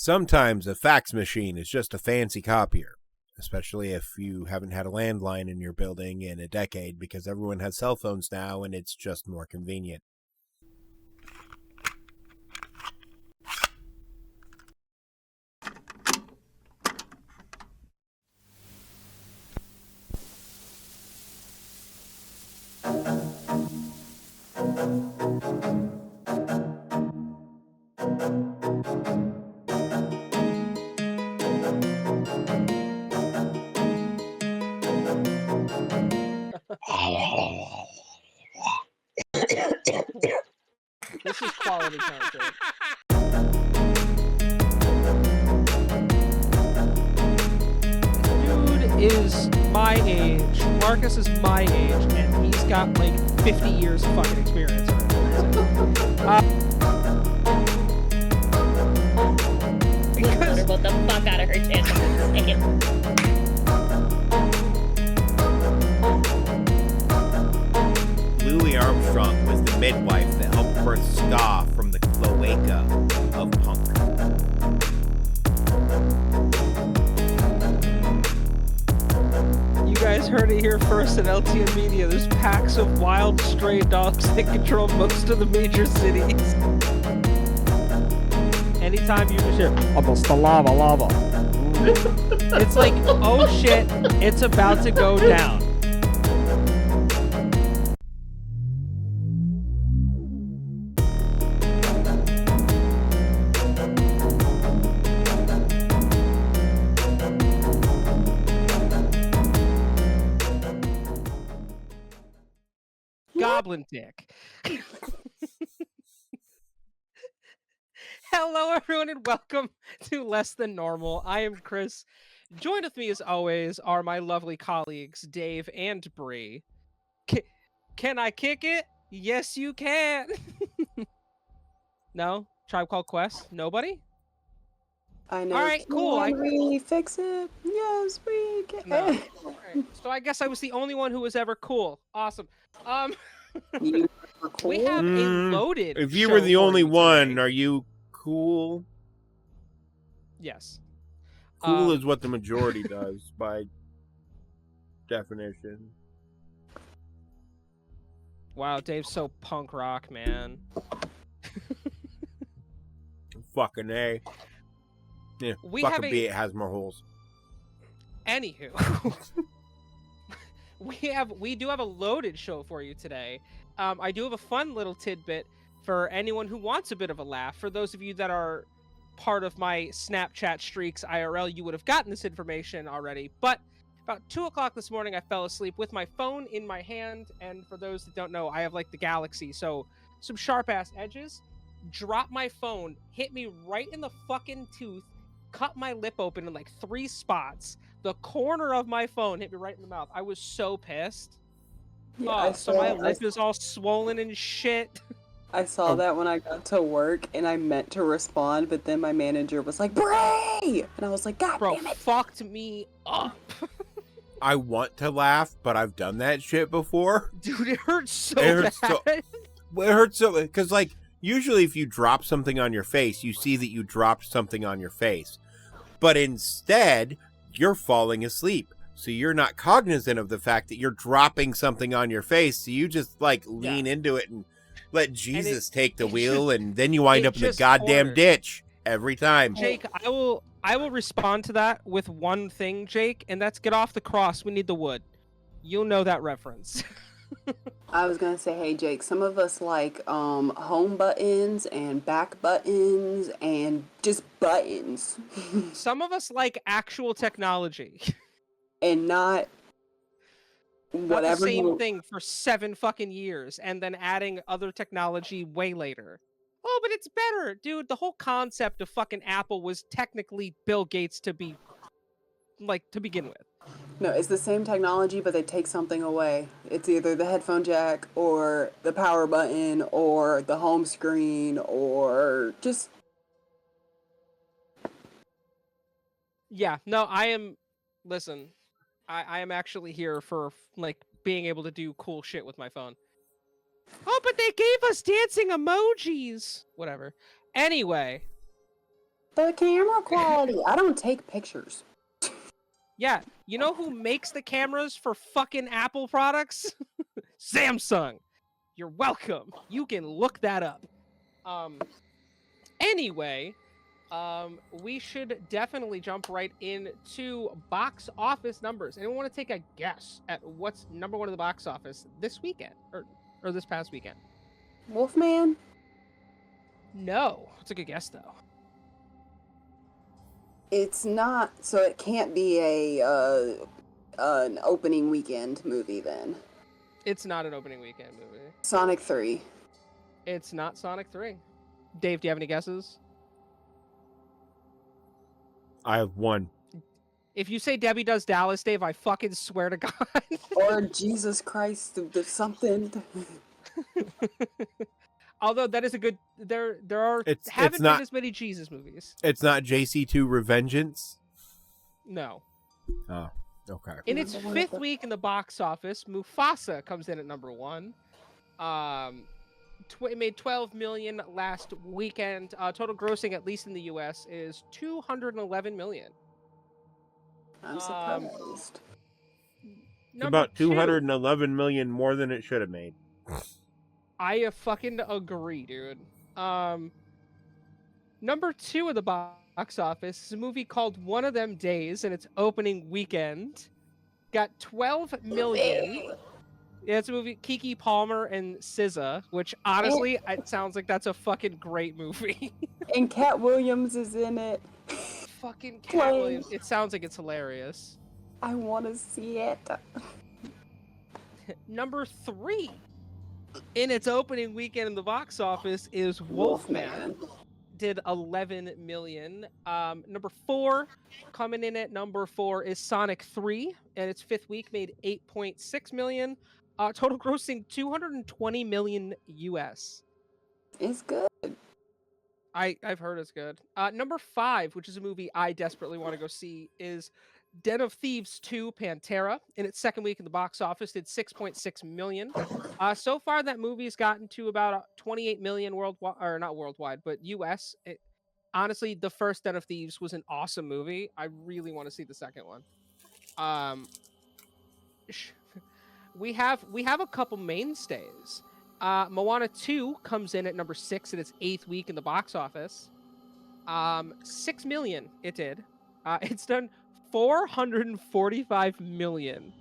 Sometimes a fax machine is just a fancy copier, especially if you haven't had a landline in your building in a decade because everyone has cell phones now and it's just more convenient. This is quality content. Dude is my age. Marcus is my age, and he's got like 50 years of fucking experience already. Let her vote the fuck out of her chance in a second. Louis Armstrong was the midwife that helped birth ska from the cloaca of punk. You guys heard it here first at LTN Media. There's packs of wild stray dogs that control most of the major cities. Anytime you just hear, almost the lava. It's like, oh shit, it's about to go down. Goblin dick. Hello, everyone, and welcome to Less Than Normal. I am Chris. Joined with me, as always, are my lovely colleagues, Dave and Bree. Can I kick it? Yes, you can. No? Tribe Called Quest? Nobody? I know. All right, cool. Can we fix it? Yes, we can. No. All right. So I guess I was the only one who was ever cool. Awesome. You were cool? We have a loaded. If you show were the for only you one, today. are you cool? Yes. Cool is what the majority does by definition. Wow, Dave's so punk rock, man. Fucking A. Yeah, We fucking have a- B, it has more holes. Anywho, we do have a loaded show for you today. I do have a fun little tidbit for anyone who wants a bit of a laugh. For those of you that are part of my Snapchat streaks IRL, you would have gotten this information already. But about 2 o'clock this morning, I fell asleep with my phone in my hand. And for those that don't know, I have like the Galaxy, so some sharp ass edges. Dropped my phone, hit me right in the fucking tooth, cut my lip open in like 3 spots. The corner of my phone hit me right in the mouth. I was so pissed. Yeah, So my lip is all swollen and shit. I saw that when I got to work, and I meant to respond, but then my manager was like, "Bray!" And I was like, "God Bro, damn it!" fucked me up. I want to laugh, but I've done that shit before. Dude, it hurts so It hurts bad. It hurts so, because like usually if you drop something on your face, you see that you dropped something on your face, but instead you're falling asleep, so you're not cognizant of the fact that you're dropping something on your face. So you just like lean into it and let Jesus take the wheel, and then you wind up in the goddamn ditch every time. Jake, I will respond to that with one thing, Jake, and that's get off the cross. We need the wood. You'll know that reference. I was gonna say, hey Jake, some of us like home buttons and back buttons and just buttons. Some of us like actual technology. And not whatever. Not the same thing for 7 fucking years and then adding other technology way later. Oh, but it's better, dude. The whole concept of fucking Apple was technically Bill Gates to begin with. No, it's the same technology, but they take something away. It's either the headphone jack or the power button or the home screen or just... Yeah, no, listen, I am actually here for, like, being able to do cool shit with my phone. Oh, but they gave us dancing emojis! Whatever. Anyway, The camera quality. I don't take pictures. Yeah, you know who makes the cameras for fucking Apple products? Samsung. You're welcome. You can look that up. Anyway, we should definitely jump right into box office numbers. Anyone want to take a guess at what's number one in the box office this weekend or this past weekend? Wolfman? No, it's a good guess though. It's not, so it can't be an opening weekend movie then. It's not an opening weekend movie. Sonic 3. It's not Sonic 3. Dave, do you have any guesses? I have one. If you say Debbie Does Dallas, Dave, I fucking swear to God. Or Jesus Christ, there's something. Although that is a good, there are haven't been not- as many Jesus movies. It's not JC2 Revengeance. No. Oh, okay. In its fifth week in the box office, Mufasa comes in at number one. It made 12 million last weekend. Total grossing, at least in the U.S., is 211 million. I'm surprised. It's about 211 million more than it should have made. I fucking agree, dude. Number two of the box office is a movie called One of Them Days, and its opening weekend got 12 million. Yeah, it's a movie, Keke Palmer and SZA, which honestly, it sounds like that's a fucking great movie. And Cat Williams is in it. Fucking Cat Williams. It sounds like it's hilarious. I want to see it. Number three in its opening weekend in the box office is Wolfman. Did 11 million. Number four, coming in at number four is Sonic 3, and its fifth week made 8.6 million. Total grossing 220 million US. It's good. I've heard it's good. Number five, which is a movie I desperately want to go see, is Den of Thieves 2 Pantera. In its second week in the box office, did 6.6 million. So far, that movie's gotten to about 28 million worldwide, or not worldwide, but US. Honestly, the first Den of Thieves was an awesome movie. I really want to see the second one. We have a couple mainstays. Moana 2 comes in at number 6 in its 8th week in the box office. 6 million it did. It's done 445 million.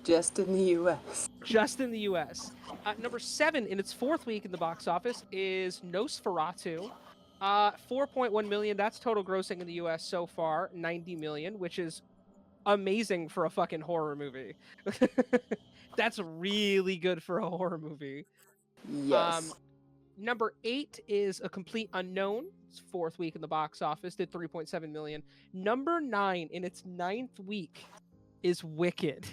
Just in the U.S. Just in the U.S. Number 7 in its 4th week in the box office is Nosferatu. 4.1 million. That's total grossing in the U.S. so far. 90 million, which is amazing for a fucking horror movie. That's really good for a horror movie. Yes. Number 8 is A Complete Unknown. It's 4th week in the box office, did 3.7 million. Number 9 in its 9th week is Wicked.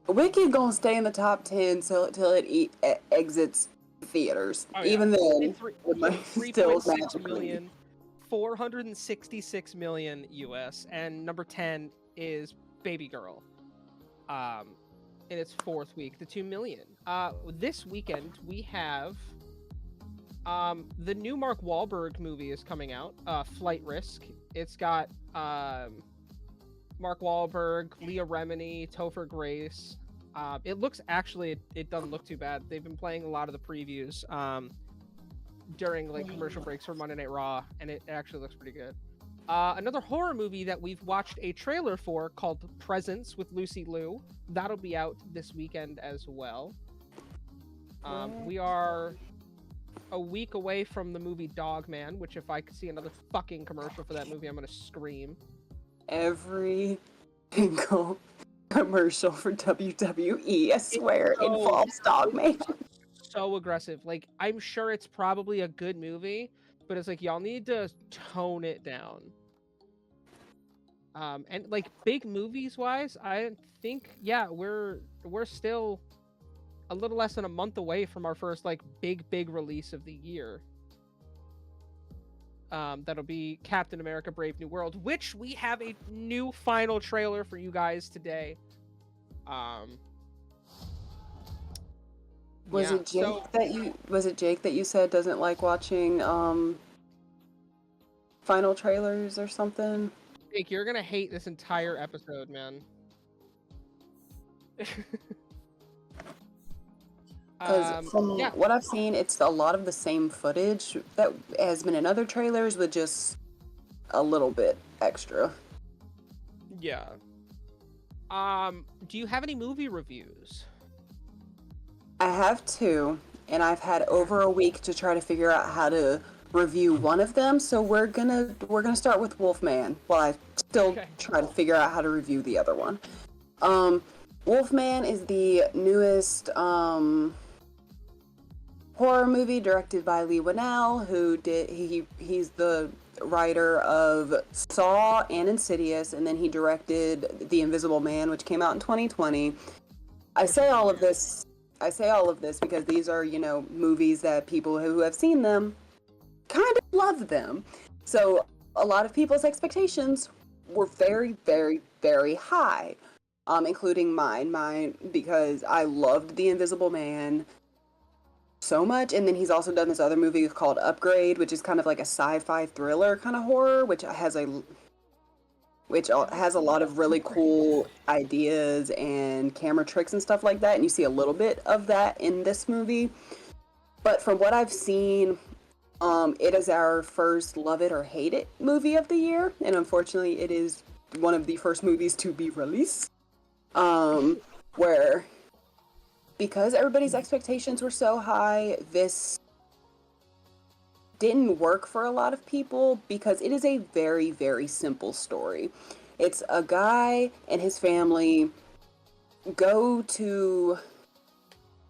Wicked gonna stay in the top 10 till it exits theaters. Oh, yeah. Even then, 3.6 million, 466 million US, and number 10 is Baby Girl. In its 4th week, the 2 million. This weekend we have the new Mark Wahlberg movie is coming out, Flight Risk. It's got Mark Wahlberg, Leah Remini, Topher Grace. It looks it doesn't look too bad. They've been playing a lot of the previews during like commercial breaks for Monday Night Raw, and it actually looks pretty good. Another horror movie that we've watched a trailer for called Presence with Lucy Liu. That'll be out this weekend as well. We are a week away from the movie Dogman, which if I could see another fucking commercial for that movie, I'm gonna scream. Every single commercial for WWE, I swear, involves Dogman. So aggressive. Like, I'm sure it's probably a good movie, but it's like, y'all need to tone it down. And like big movies wise, I think, yeah, we're still a little less than a month away from our first like big release of the year. That'll be Captain America: Brave New World, which we have a new final trailer for you guys today. Was it Jake that you said doesn't like watching final trailers or something? Jake, you're gonna hate this entire episode, man. Because from yeah. what I've seen, it's a lot of the same footage that has been in other trailers, with just a little bit extra. Yeah. Do you have any movie reviews? I have two, and I've had over a week to try to figure out how to review one of them. So we're gonna start with Wolfman while I still try to figure out how to review the other one. Wolfman is the newest horror movie directed by Lee Winnell, he's the writer of Saw and Insidious, and then he directed The Invisible Man, which came out in 2020. I say all of this because these are, movies that people who have seen them kind of love them. So a lot of people's expectations were very, very, very high, including mine, because I loved The Invisible Man so much. And then he's also done this other movie called Upgrade, which is kind of like a sci-fi thriller kind of horror, which has a lot of really cool ideas and camera tricks and stuff like that, and you see a little bit of that in this movie. But from what I've seen, it is our first love it or hate it movie of the year, and unfortunately it is one of the first movies to be released, where, because everybody's expectations were so high, this didn't work for a lot of people, because it is a very, very simple story. It's a guy and his family go to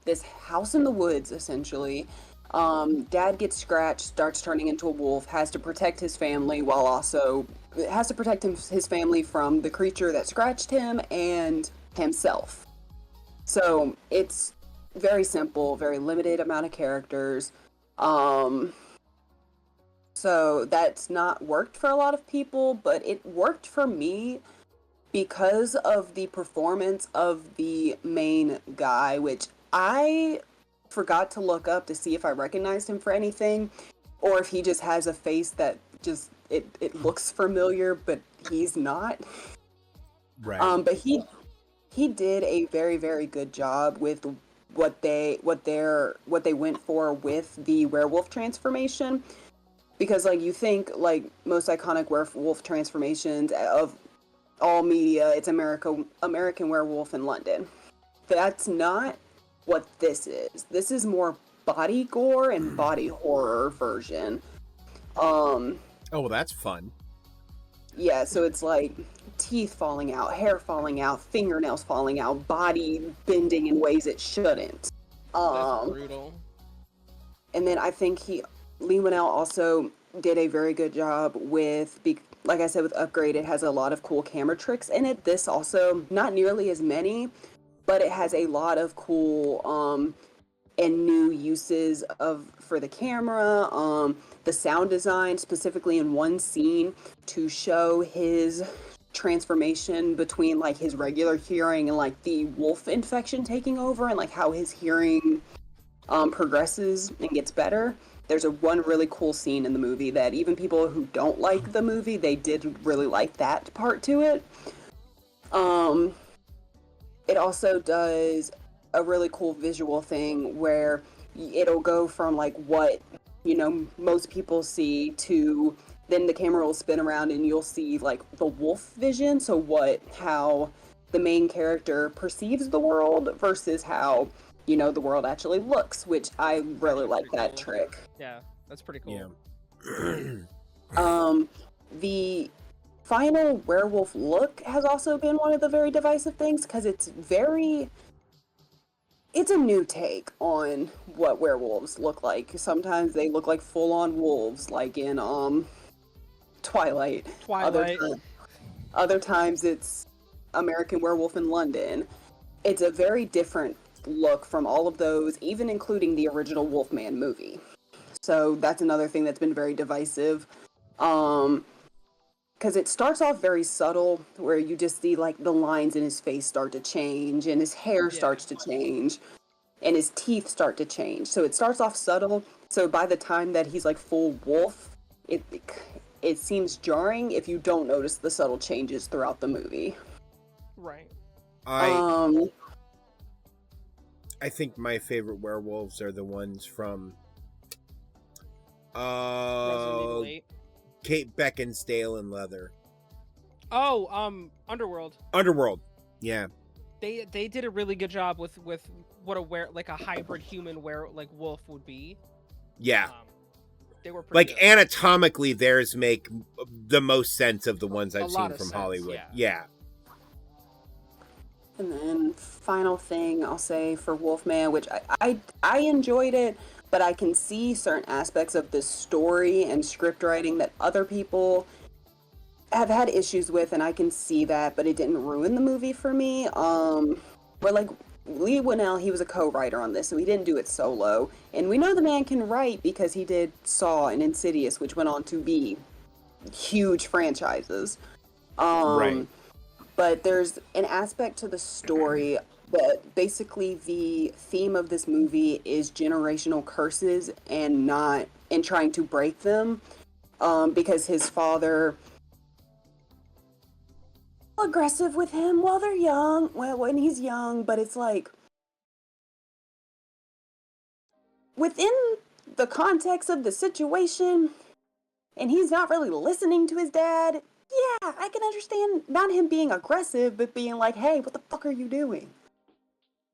this house in the woods, essentially. Dad gets scratched, starts turning into a wolf, has to protect his family while also has to protect his family from the creature that scratched him and himself. So it's very simple, very limited amount of characters. So that's not worked for a lot of people, but it worked for me because of the performance of the main guy, which I forgot to look up to see if I recognized him for anything, or if he just has a face that just, it looks familiar, but he's not. Right. But he did a very, very good job with what they went for with the werewolf transformation. Because, like, you think, like, most iconic werewolf transformations of all media, it's American Werewolf in London. That's not what this is. This is more body gore and body horror version. Oh, well, that's fun. Yeah, so it's like teeth falling out, hair falling out, fingernails falling out, body bending in ways it shouldn't. That's brutal. And then I think Lee Winnell also did a very good job with, like I said, with Upgrade, it has a lot of cool camera tricks in it. This also, not nearly as many, but it has a lot of cool and new uses for the camera, the sound design, specifically in one scene to show his transformation between like his regular hearing and like the wolf infection taking over, and like how his hearing progresses and gets better. There's one really cool scene in the movie that even people who don't like the movie, they did really like that part to it. It also does a really cool visual thing where it'll go from like what, most people see to then the camera will spin around and you'll see like the wolf vision. So how the main character perceives the world versus how, the world actually looks, which I really like that trick. Yeah, that's pretty cool. Yeah. The final werewolf look has also been one of the very divisive things, because it's a new take on what werewolves look like. Sometimes they look like full-on wolves, like in Twilight. Other times it's American Werewolf in London. It's a very different look from all of those, even including the original Wolfman movie. So that's another thing that's been very divisive. Because it starts off very subtle, where you just see like the lines in his face start to change, and his hair starts to change, and his teeth start to change. So it starts off subtle. So by the time that he's like full wolf, it seems jarring if you don't notice the subtle changes throughout the movie. Right. I think my favorite werewolves are the ones from Resident Evil 8. Kate Beckinsale and Leather. Oh, Underworld. Underworld. Yeah. They did a really good job with what a hybrid human wolf would be. Yeah. They were pretty good. Anatomically, theirs make the most sense of the ones I've A lot seen of from sense, Hollywood. yeah. And then final thing I'll say for Wolfman, which I enjoyed it, but I can see certain aspects of the story and script writing that other people have had issues with, and I can see that, but it didn't ruin the movie for me. But like Lee Winnell, he was a co-writer on this, so he didn't do it solo. And we know the man can write because he did Saw and Insidious, which went on to be huge franchises. Right. But there's an aspect to the story that basically the theme of this movie is generational curses and trying to break them. Because his father aggressive with him while they're young, well, when he's young, but it's like within the context of the situation, and he's not really listening to his dad. Yeah, I can understand not him being aggressive, but being like, hey, what the fuck are you doing?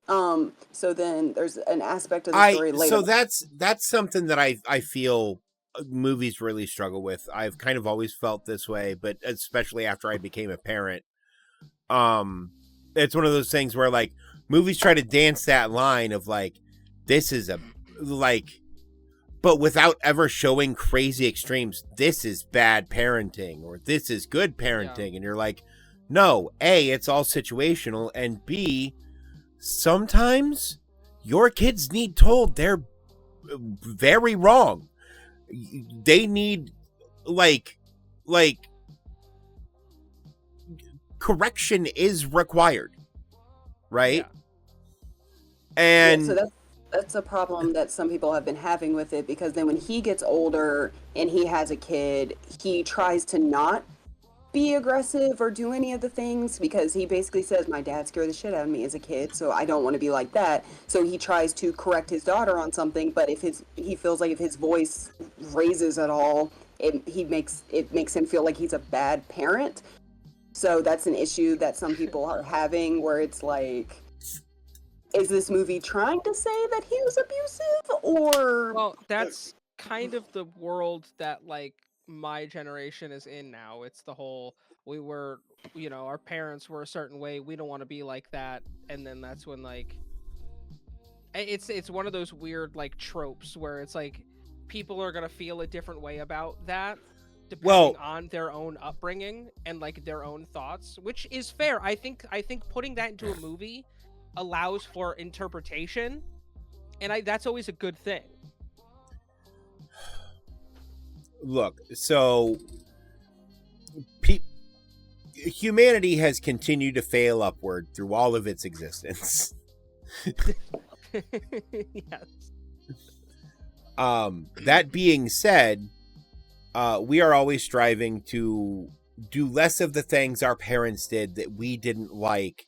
So then there's an aspect of the story later. So that's something that I feel movies really struggle with. I've kind of always felt this way, but especially after I became a parent. It's one of those things where like movies try to dance that line of like, this is but without ever showing crazy extremes. This is bad parenting or this is good parenting. Yeah. And you're like, no, A, it's all situational. And B, sometimes your kids need told they're very wrong. They need like correction is required. Right. Yeah. And so that's a problem that some people have been having with it, because then when he gets older and he has a kid, he tries to not be aggressive or do any of the things, because he basically says, my dad scared the shit out of me as a kid, so I don't want to be like that. So he tries to correct his daughter on something, but he feels like if his voice raises at all, it makes him feel like he's a bad parent. So that's an issue that some people are having, where it's like, is this movie trying to say that he was abusive, or? Well, that's kind of the world that like my generation is in now. It's the whole, our parents were a certain way, we don't want to be like that, and then that's when like it's one of those weird like tropes where it's like people are gonna feel a different way about that depending on their own upbringing and like their own thoughts, which is fair. I think putting that into a movie allows for interpretation, and that's always a good thing. Look, so humanity has continued to fail upward through all of its existence. Yes. That being said, we are always striving to do less of the things our parents did that we didn't like,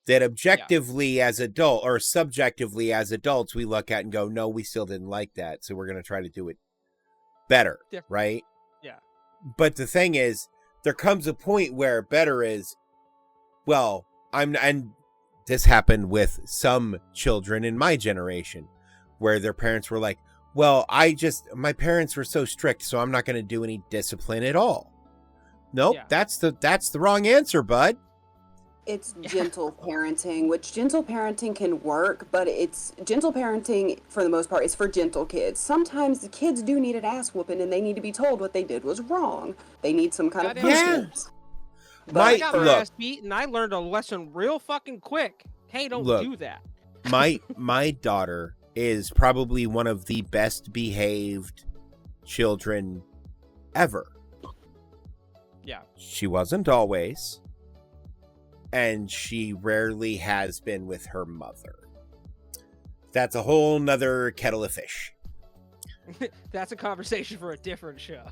that objectively as adult or subjectively as adults we look at and go, no, we still didn't like that, so we're going to try to do it better. Right? Yeah. But the thing is, there comes a point where better is, well, and this happened with some children in my generation where their parents were like, well, my parents were so strict, so I'm not going to do any discipline at all. Nope, that's the wrong answer, bud. It's gentle parenting, which gentle parenting can work, but it's gentle parenting for the most part is for gentle kids. Sometimes the kids do need an ass whooping, and they need to be told what they did was wrong. They need some kind of punishment. But I got my ass beat, and I learned a lesson real fucking quick. Hey, don't do that. My daughter is probably one of the best behaved children ever. Yeah. She wasn't always. And she rarely has been with her mother. That's a whole nother kettle of fish. That's a conversation for a different show.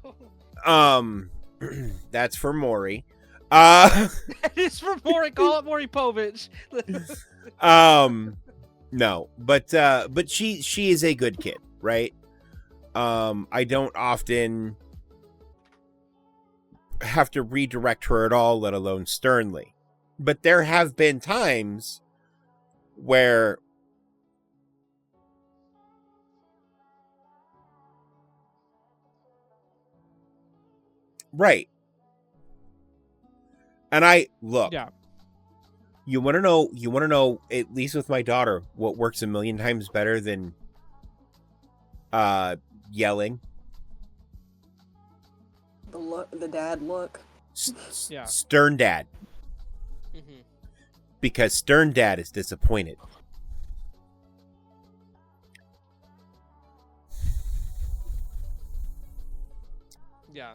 That's for Maury. It's for Maury. Call it Maury Povich. No, but she is a good kid, right? I don't often have to redirect her at all, let alone sternly. But there have been times where right. And look. Yeah. You want to know, at least with my daughter, what works a million times better than yelling? The dad look. Yeah. Stern dad. Mm-hmm. Because stern dad is disappointed. Yeah.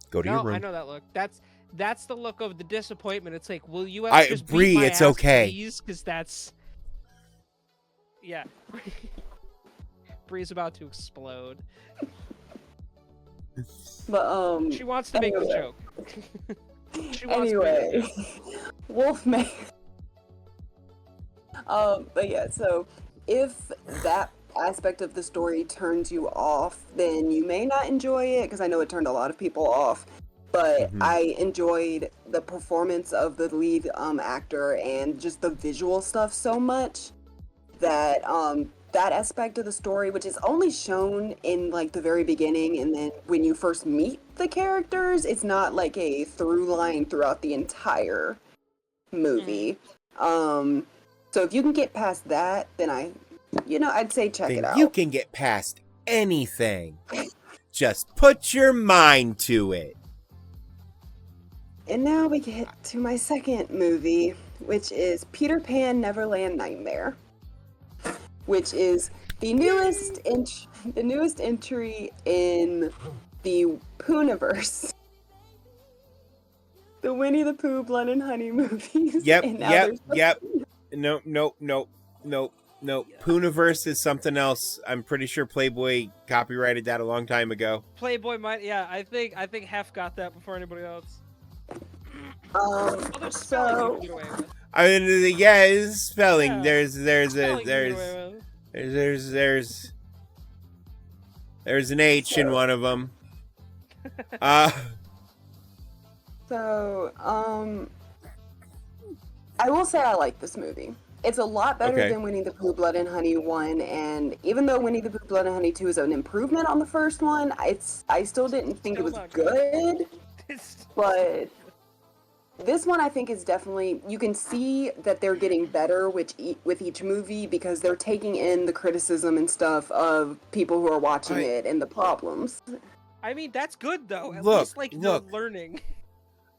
Go to your room. I know that look. That's the look of the disappointment. It's like, will you ever just Bree, beat my it's ass, okay. please? Because that's... Yeah. Bree's about to explode. But She wants to make the anyway. joke. She wants to make the Anyway, joke. Wolfman. But yeah, so if that aspect of the story turns you off, then you may not enjoy it, because I know it turned a lot of people off. But I enjoyed the performance of the lead actor and just the visual stuff so much that that aspect of the story, which is only shown in like the very beginning, and then when you first meet the characters, it's not like a through line throughout the entire movie. So if you can get past that, then I'd say check it out. You can get past anything. Just put your mind to it. And now we get to my second movie, which is Peter Pan Neverland Nightmare, which is the newest entry in the Pooniverse. The Winnie the Pooh Blood and Honey movies. Yep. No. Pooniverse is something else. I'm pretty sure Playboy copyrighted that a long time ago. Playboy might... Yeah, I think Hef got that before anybody else. So I mean, yeah, it's spelling. Yeah. There's an H in one of them. So, I will say I like this movie. It's a lot better than Winnie the Pooh Blood and Honey 1, and even though Winnie the Pooh Blood and Honey 2 is an improvement on the first one, I still didn't think it was good. But this one I think is definitely, you can see that they're getting better with each movie, because they're taking in the criticism and stuff of people who are watching it and the problems. I mean, that's good though. At least you're learning.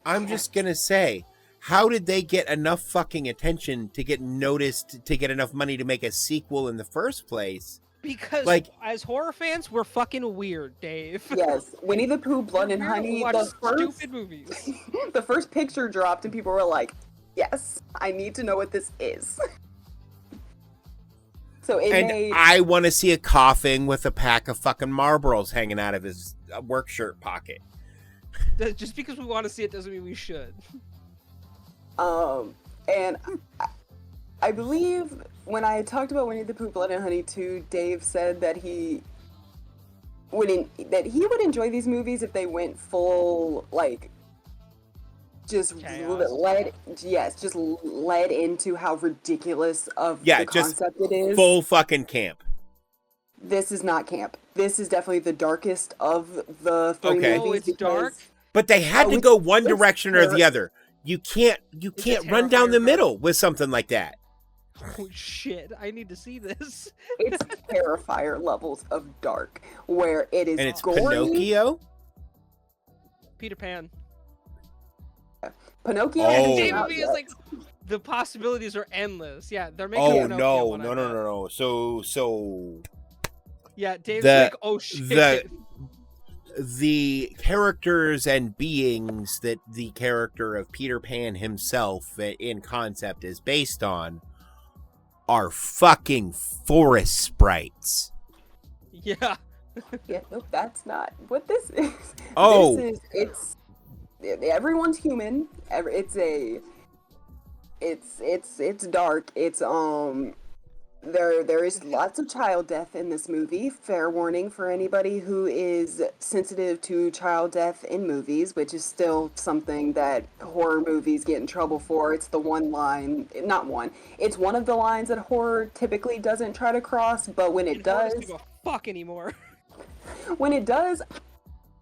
I'm just gonna say, how did they get enough fucking attention to get noticed, to get enough money to make a sequel in the first place? Because as horror fans, we're fucking weird, Dave. Yes, Winnie the Pooh, Blood and Honey, stupid movies. The first picture dropped and people were like, yes, I need to know what this is. So I want to see a coffin with a pack of fucking Marlboros hanging out of his work shirt pocket. Just because we want to see it doesn't mean we should. And I believe when I talked about Winnie the Pooh, Blood and Honey 2, Dave said that he would enjoy these movies if they went full, just led into how ridiculous of the concept it is. Full fucking camp. This is not camp. This is definitely the darkest of the three movies. Oh, it's dark? But they had to go one direction or the other. You can't run down the middle with something like that. Oh shit, I need to see this. It's Terrifier levels of dark, where it is and it's gory. Pinocchio? Peter Pan. Pinocchio. Oh. Is like, the possibilities are endless. Yeah, they're making Pinocchio. No. So yeah, Dave's like, oh shit. The characters and beings that the character of Peter Pan himself in concept is based on are fucking forest sprites. Yeah. Yeah, nope, that's not what this is. Oh. This is, everyone's human. It's dark. There is lots of child death in this movie. Fair warning for anybody who is sensitive to child death in movies, which is still something that horror movies get in trouble for. It's the one line, not one. It's one of the lines that horror typically doesn't try to cross, but when it does, Give a fuck anymore. when it does,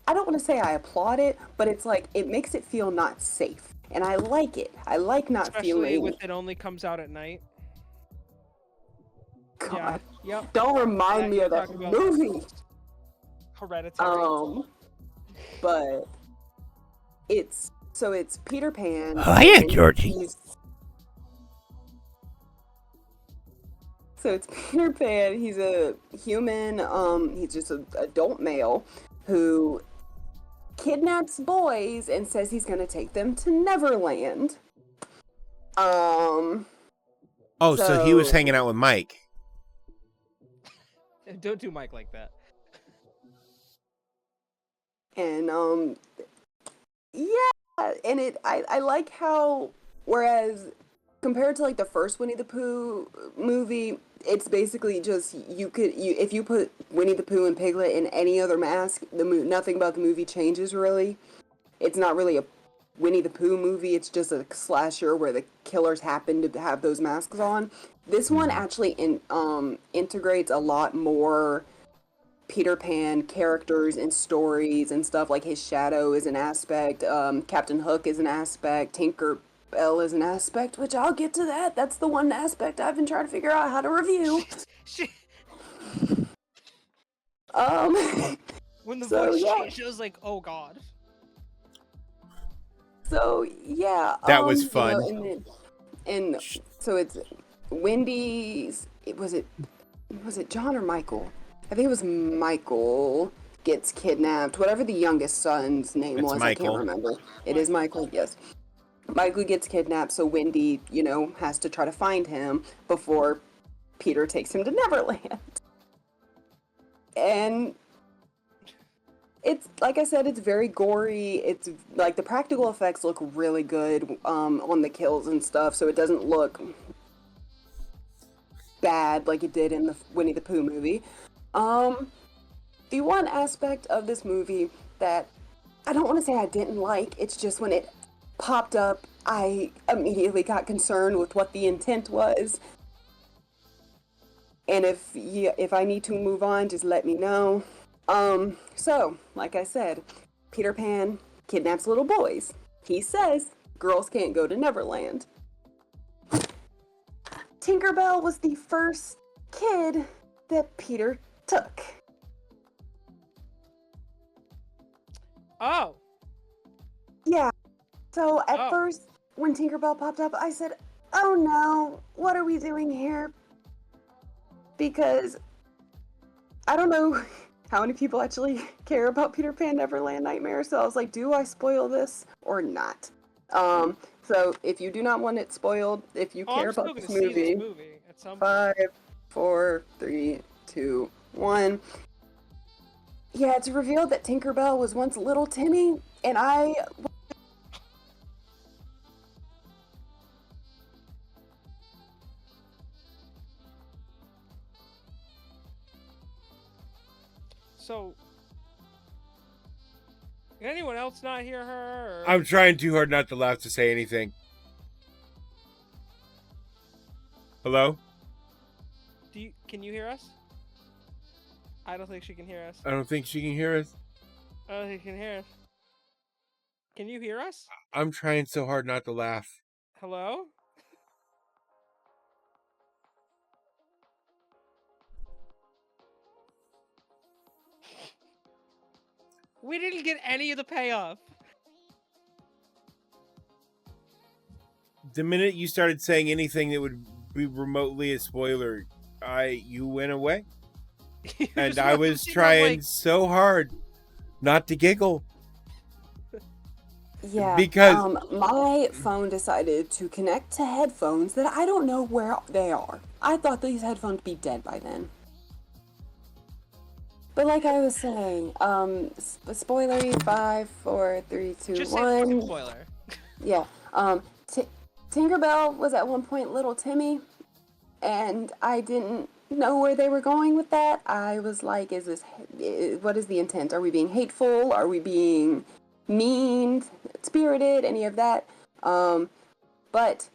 I don't want to say I applaud it, but it's like it makes it feel not safe, and I like it. I like not Especially feeling. with it only comes out at night. God, Yeah. Yep. don't remind me of that movie. Hereditary. But it's Peter Pan. Oh, yeah, Georgie. So it's Peter Pan. He's a human. He's just an adult male who kidnaps boys and says he's gonna take them to Neverland. Oh, so he was hanging out with Mike. Don't do Mike like that. And yeah, and I like how, whereas compared to like the first Winnie the Pooh movie, it's basically just if you put Winnie the Pooh and Piglet in any other mask, nothing about the movie changes really. It's not really a Winnie the Pooh movie. It's just a slasher where the killers happen to have those masks on. This one actually integrates a lot more Peter Pan characters and stories and stuff. Like his shadow is an aspect, Captain Hook is an aspect, Tinker Bell is an aspect, which I'll get to that. That's the one aspect I've been trying to figure out how to review. When the voice changed, it was like, oh god. So yeah, that was fun. And so it's Wendy's. Was it John or Michael? I think it was Michael gets kidnapped. Whatever the youngest son's name was, Michael. I can't remember. It is Michael. Yes. Michael gets kidnapped, so Wendy, has to try to find him before Peter takes him to Neverland. And it's, like I said, it's very gory. It's like the practical effects look really good on the kills and stuff, so it doesn't look bad like it did in the Winnie the Pooh movie. The one aspect of this movie that I don't want to say I didn't like, it's just when it popped up, I immediately got concerned with what the intent was. And if I need to move on, just let me know. So, like I said, Peter Pan kidnaps little boys. He says girls can't go to Neverland. Tinkerbell was the first kid that Peter took. Oh. Yeah. So at first, when Tinkerbell popped up, I said, oh no, what are we doing here? Because I don't know how many people actually care about Peter Pan Neverland Nightmare, so I was like, do I spoil this or not? So if you do not want it spoiled, if you care about this movie, at some 5, 4, 3, 2, 1. Yeah, it's revealed that Tinkerbell was once little Timmy, and So, can anyone else not hear her? Or... I'm trying too hard not to laugh to say anything. Hello? Can you hear us? I don't think she can hear us. I don't think she can hear us. I don't think she can hear us. Can you hear us? I'm trying so hard not to laugh. Hello? We didn't get any of the payoff. The minute you started saying anything that would be remotely a spoiler, you went away. And I was trying so hard not to giggle. Yeah. Because My phone decided to connect to headphones that I don't know where they are. I thought these headphones would be dead by then. But like I was saying, spoilery, 5, 4, 3, 2, Just say fucking 1. spoiler. Yeah. Tinkerbell was at one point little Timmy, and I didn't know where they were going with that. I was like, what is the intent? Are we being hateful? Are we being mean, spirited, any of that? But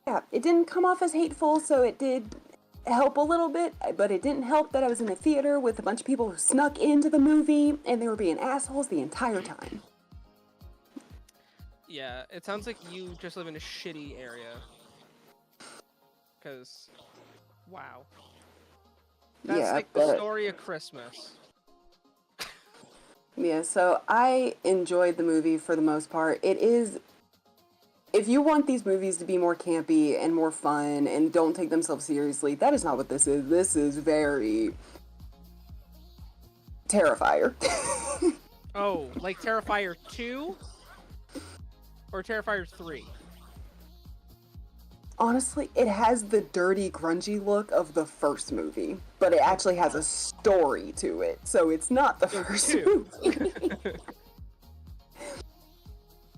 yeah, it didn't come off as hateful, so it did help a little bit, but it didn't help that I was in a theater with a bunch of people who snuck into the movie, and they were being assholes the entire time. Yeah, it sounds like you just live in a shitty area. Because, wow. That's Yeah, like the story of Christmas. Yeah, so I enjoyed the movie for the most part. It is, if you want these movies to be more campy and more fun and don't take themselves seriously, that is not what this is. This is very Terrifier. Oh, like Terrifier 2? Or Terrifier 3? Honestly, it has the dirty, grungy look of the first movie, but it actually has a story to it, so it's not the first movie.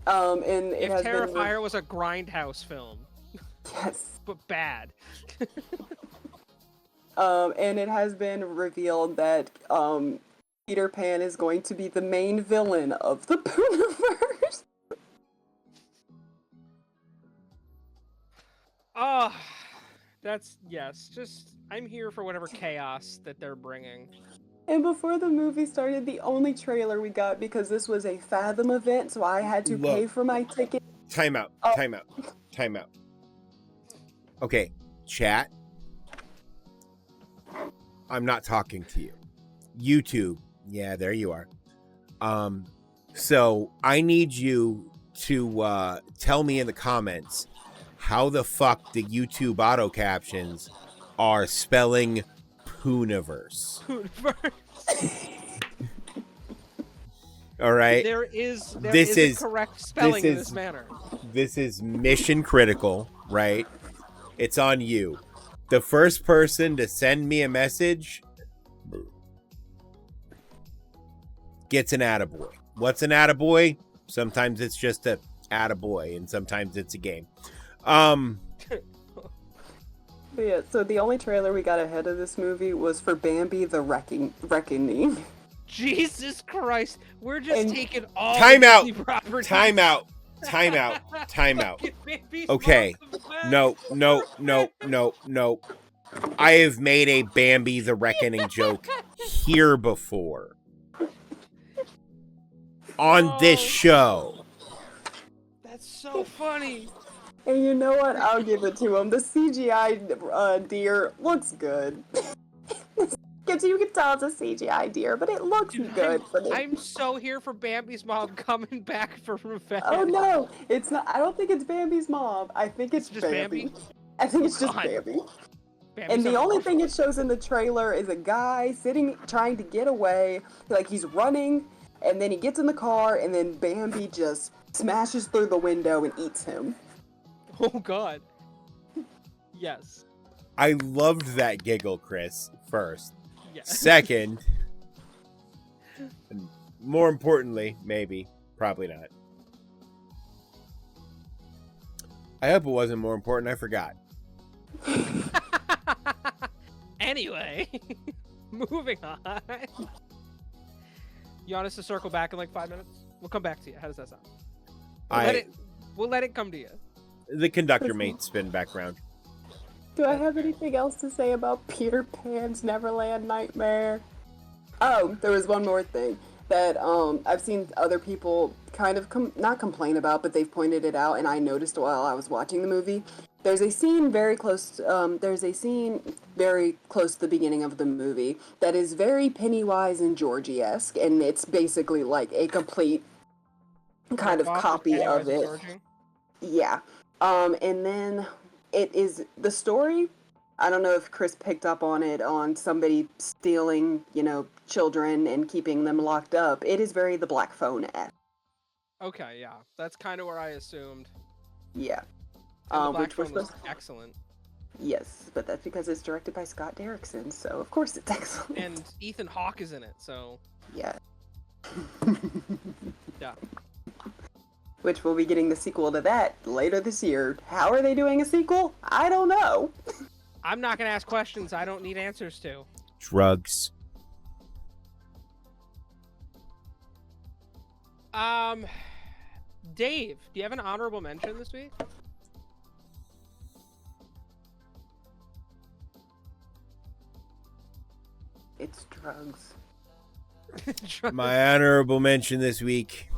And it If has Terrifier was a Grindhouse film. Yes. But bad. And it has been revealed that Peter Pan is going to be the main villain of the Pooniverse. Oh, yes. Just, I'm here for whatever chaos that they're bringing. And before the movie started, the only trailer we got, because this was a Fathom event, so I had to pay for my ticket. Time out. Okay, chat. I'm not talking to you. YouTube. Yeah, there you are. So I need you to tell me in the comments how the fuck the YouTube auto captions are spelling Pooniverse. All right. There is a correct spelling in this manner. This is mission critical, right? It's on you. The first person to send me a message gets an attaboy. What's an attaboy? Sometimes it's just a attaboy, and sometimes it's a game. But yeah, so the only trailer we got ahead of this movie was for Bambi the Reckoning. Jesus Christ, we're just taking all Time out. Disney properties. Time out. Okay. No. I have made a Bambi the Reckoning joke here before. On this show. That's so funny. And you know what? I'll give it to him. The CGI deer looks good. You can tell it's a CGI deer, but it looks good. I'm so here for Bambi's mom coming back for revenge. Oh no, it's not. I don't think it's Bambi's mom. I think it's just Bambi. I think it's just Bambi. And the only thing it shows in the trailer is a guy trying to get away. Like he's running, and then he gets in the car, and then Bambi just smashes through the window and eats him. Oh God. Yes. I loved that giggle, Chris, first. Yeah. Second, and more importantly, probably not. I hope it wasn't more important. I forgot. Anyway, moving on. You want us to circle back in like 5 minutes? We'll come back to you. How does that sound? We'll let it come to you. The conductor may spin back around. Do I have anything else to say about Peter Pan's Neverland Nightmare? Oh, there was one more thing that I've seen other people kind of not complain about, but they've pointed it out, and I noticed while I was watching the movie. There's a scene very close to the beginning of the movie that is very Pennywise and Georgie-esque, and it's basically like a complete kind of copy of it. Yeah. And then it is the story. I don't know if Chris picked up on it, on somebody stealing, children and keeping them locked up. It is very the Black Phone-esque. Okay, yeah, that's kind of where I assumed. Yeah. And the Black Which was Phone was supposed. excellent. Yes, but that's because it's directed by Scott Derrickson, so of course it's excellent. And Ethan Hawke is in it, so Yeah. yeah. Which we'll be getting the sequel to that later this year. How are they doing a sequel? I don't know. I'm not gonna ask questions I don't need answers to. Drugs. Dave, do you have an honorable mention this week? It's drugs. My honorable mention this week.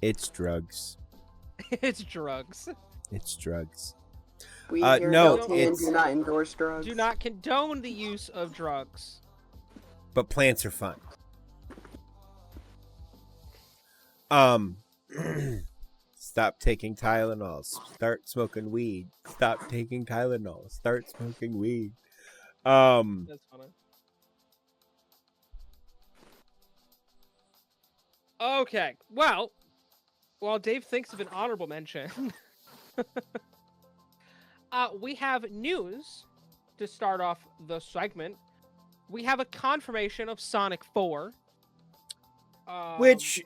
It's drugs. It's drugs. It's drugs. We here no, at LTN it's- do not endorse drugs. Do not condone the use of drugs. But plants are fun. Stop taking Tylenol. Start smoking weed. Stop taking Tylenol. Start smoking weed. That's funny. Okay, well, while Dave thinks of an honorable mention, we have news to start off the segment. We have a confirmation of Sonic 4. Which,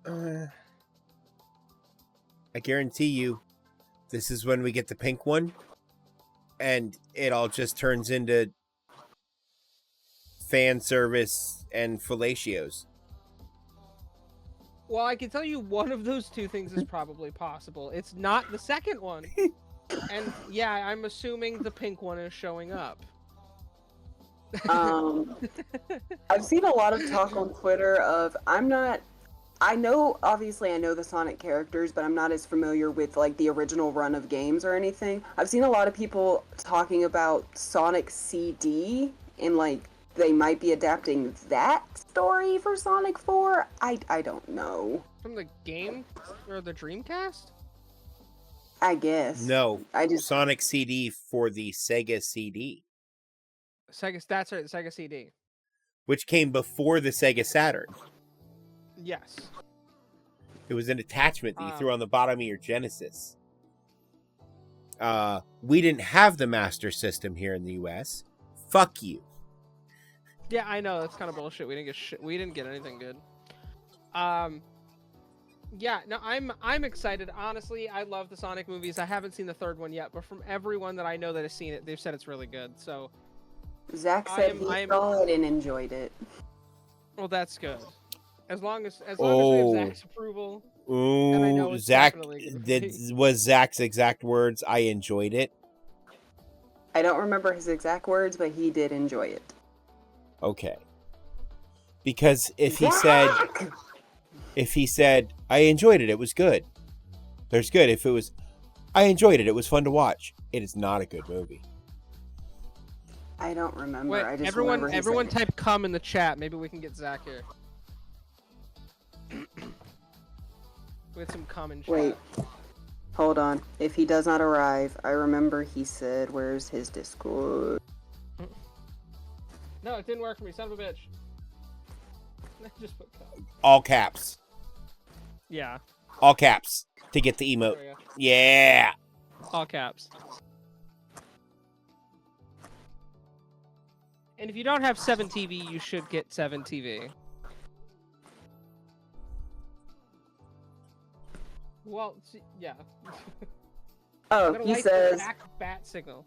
I guarantee you, this is when we get the pink one, and it all just turns into fan service and fellatios. Well, I can tell you one of those two things is probably possible. It's not the second one. And yeah, I'm assuming the pink one is showing up. I've seen a lot of talk on Twitter of I know the Sonic characters, but I'm not as familiar with like the original run of games or anything. I've seen a lot of people talking about Sonic CD and like they might be adapting that story for Sonic 4. I don't know. From the game or the Dreamcast? I guess. No, I just Sonic CD for the Sega CD, That's right, Sega CD. which came before the Sega Saturn. Yes. It was an attachment that you threw on the bottom of your Genesis. We didn't have the Master System here in the US. Fuck you. Yeah, I know, that's kind of bullshit. We didn't get anything good. Yeah, no, I'm excited. Honestly, I love the Sonic movies. I haven't seen the third one yet, but from everyone that I know that has seen it, they've said it's really good. So Zach said he saw it and enjoyed it. well, that's good. As long as we have Zach's approval. And I know Ooh, it's Zach, definitely gonna that be- was Zach's exact words. I enjoyed it. I don't remember his exact words, but he did enjoy it. Okay. Because if he said, I enjoyed it, it was good. There's good. If it was, I enjoyed it, it was fun to watch. It is not a good movie. I don't remember. Wait, I just remember everyone he said type "come" in the chat. Maybe we can get Zach here. With some "come" in chat. Wait. Hold on. If he does not arrive, I remember he said, where's his Discord? No, it didn't work for me. Son of a bitch. Just put "come." All caps. Yeah. All caps to get the emote. There we go. Yeah. All caps. And if you don't have 7TV, you should get 7TV. Well, yeah. Oh, Gotta he like the says, back bat signal.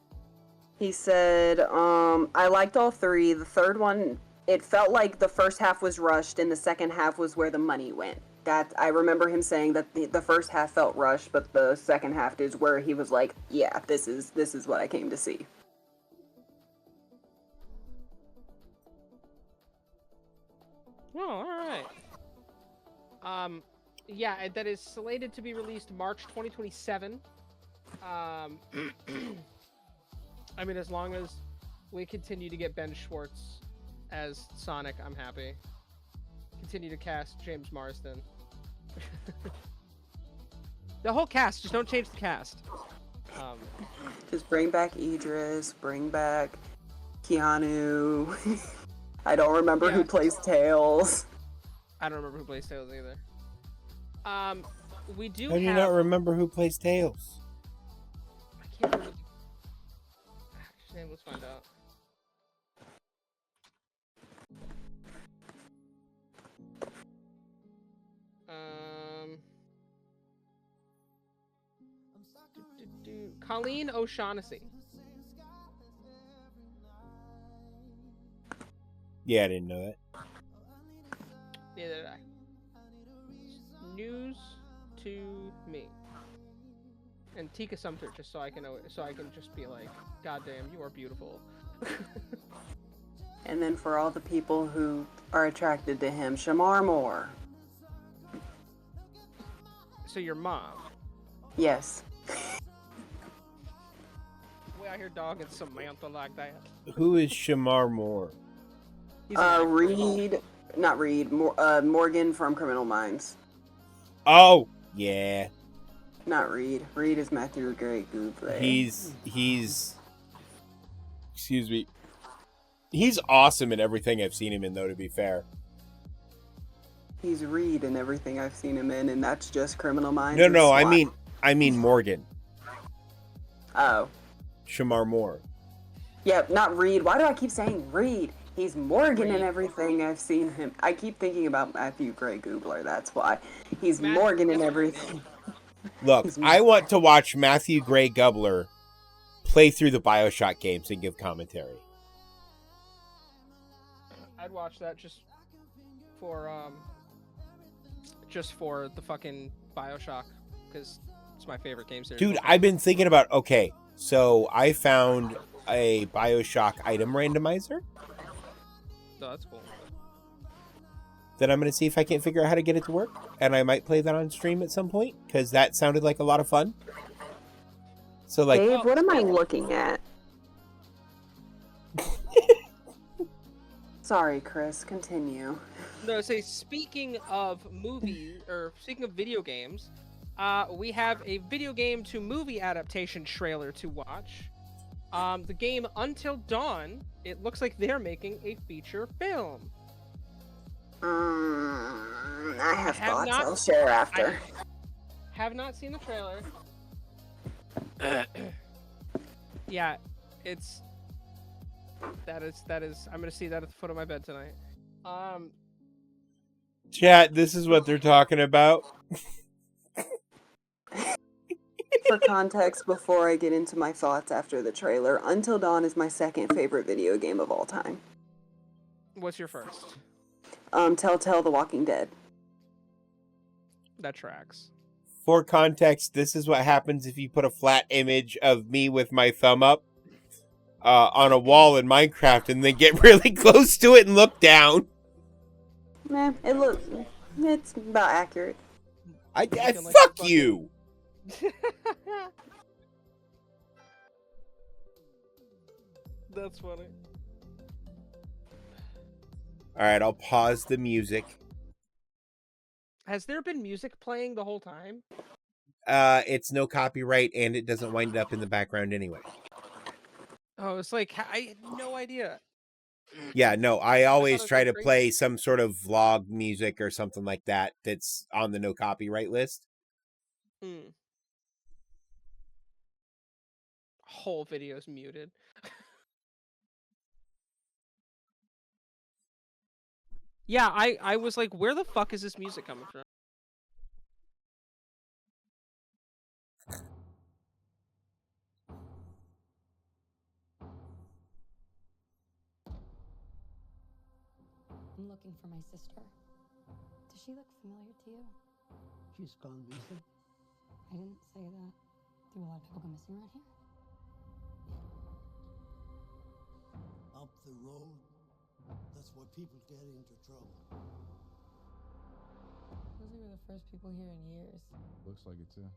he said, I liked all three. The third one, it felt like the first half was rushed and the second half was where the money went. That I remember him saying that the first half felt rushed, but the second half is where he was like, yeah, this is what I came to see. Oh, all right. Yeah, that is slated to be released March 2027. I mean, as long as we continue to get Ben Schwartz as Sonic, I'm happy. Continue to cast James Marsden. The whole cast, just don't change the cast. Just bring back Idris, bring back Keanu. I don't remember who Yeah. plays Tails. I don't remember who plays Tails either. We do How do you have. not remember who plays Tails? I can't remember. His name. Let's find out. Colleen O'Shaughnessy. Yeah, I didn't know that. Neither did I. News to me. And Tika Sumter, just so I can know, so I can just be like, God damn, you are beautiful. And then for all the people who are attracted to him, Shamar Moore. So your mom. Yes. We out here dogging Samantha like that. Who is Shamar Moore? He's an actor. Morgan from Criminal Minds. Oh, yeah. Not Reed. Reed is Matthew Gray Goulet. He's excuse me. He's awesome in everything I've seen him in, though, to be fair. He's Reed in everything I've seen him in, and that's just Criminal Minds. No, and no, SWAT. I mean Morgan. Oh. Shamar Moore. Yep, not Reed. Why do I keep saying Reed? He's Morgan Reed. in everything I've seen him. I keep thinking about Matthew Gray Gubler, that's why. He's Matthew- Morgan in that's- everything. Look, I want to watch Matthew Gray Gubler play through the BioShock games and give commentary. I'd watch that just for the fucking BioShock, because it's my favorite game series. Dude, I've been thinking about, okay, so I found a BioShock item randomizer Oh, that's cool. that I'm going to see if I can figure out how to get it to work. And I might play that on stream at some point, because that sounded like a lot of fun. So, like, Dave, what am I looking at? Sorry, Chris. Continue. No, say speaking of video games, we have a video game to movie adaptation trailer to watch. The game Until Dawn. It looks like they're making a feature film. I have have thoughts not- I'll share after. Have not seen the trailer. Yeah, that is. I'm gonna see that at the foot of my bed tonight. chat, this is what they're talking about. For context, before I get into my thoughts after the trailer, Until Dawn is my second favorite video game of all time. What's your first? Telltale The Walking Dead. That tracks. For context, this is what happens if you put a flat image of me with my thumb up on a wall in Minecraft and then get really close to it and look down. It's about accurate. I Looking like fuck a fucking- you. That's funny. All right, I'll pause the music. Has there been music playing the whole time? It's no copyright and it doesn't wind up in the background anyway. Oh, it's like I had no idea. Yeah, no, I always was try so to crazy. play some sort of vlog music or something like that that's on the no copyright list. Whole video's muted. Yeah, I was like, where the fuck is this music coming from? I'm looking for my sister. Does she look familiar to you? She's gone missing. I didn't say that. Do a lot of people go missing around here? Up the road. That's where people get into trouble. Those were the first people here in years. Looks like it too.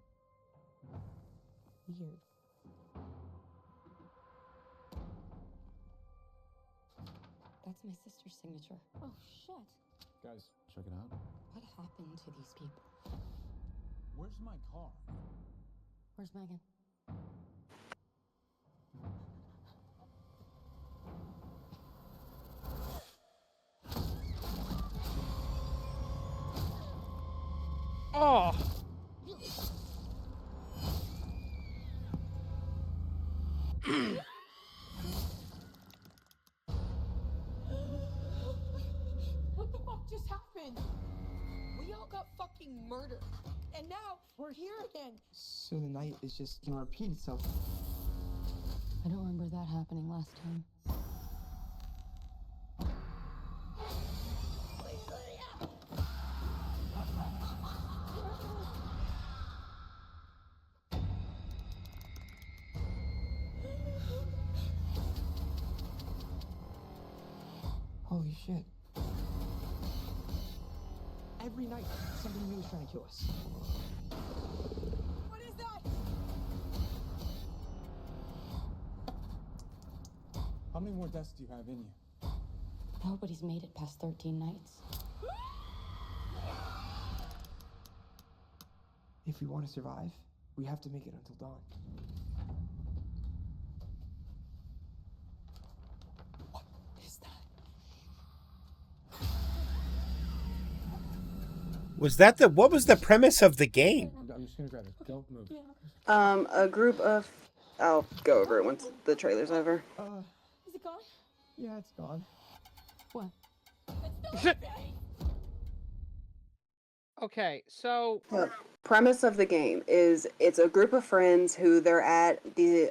Weird. That's my sister's signature. Oh, shit. Guys, check it out. What happened to these people? Where's my car? Where's Megan? Oh. What the fuck just happened? We all got fucking murdered. And now we're here again. So the night is just gonna repeat itself. I don't remember that happening last time. Holy shit. Every night, somebody new is trying to kill us. What is that? How many more deaths do you have in you? Nobody's made it past 13 nights. If we want to survive, we have to make it until dawn. What is that? What was the premise of the game? I'm just gonna grab it. Don't move. A group of, I'll go over it once the trailer's over. Is it gone? Yeah, it's gone. What? It's still okay. Okay, so The premise of the game is it's a group of friends who they're at the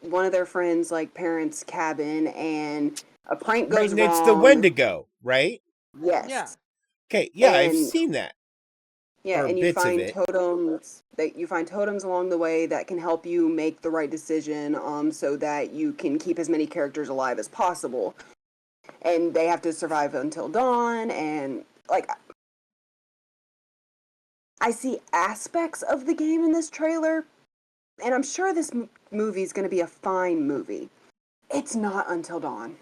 one of their friends' like parents' cabin, and a prank Right, goes and wrong. it's the Wendigo, right? Yes. yeah. Okay, yeah, I've And- seen that. Yeah, or and you bits of find it. totems along the way that can help you make the right decision, so that you can keep as many characters alive as possible. And they have to survive until dawn, and like I see aspects of the game in this trailer, and I'm sure this movie is going to be a fine movie. It's not Until Dawn.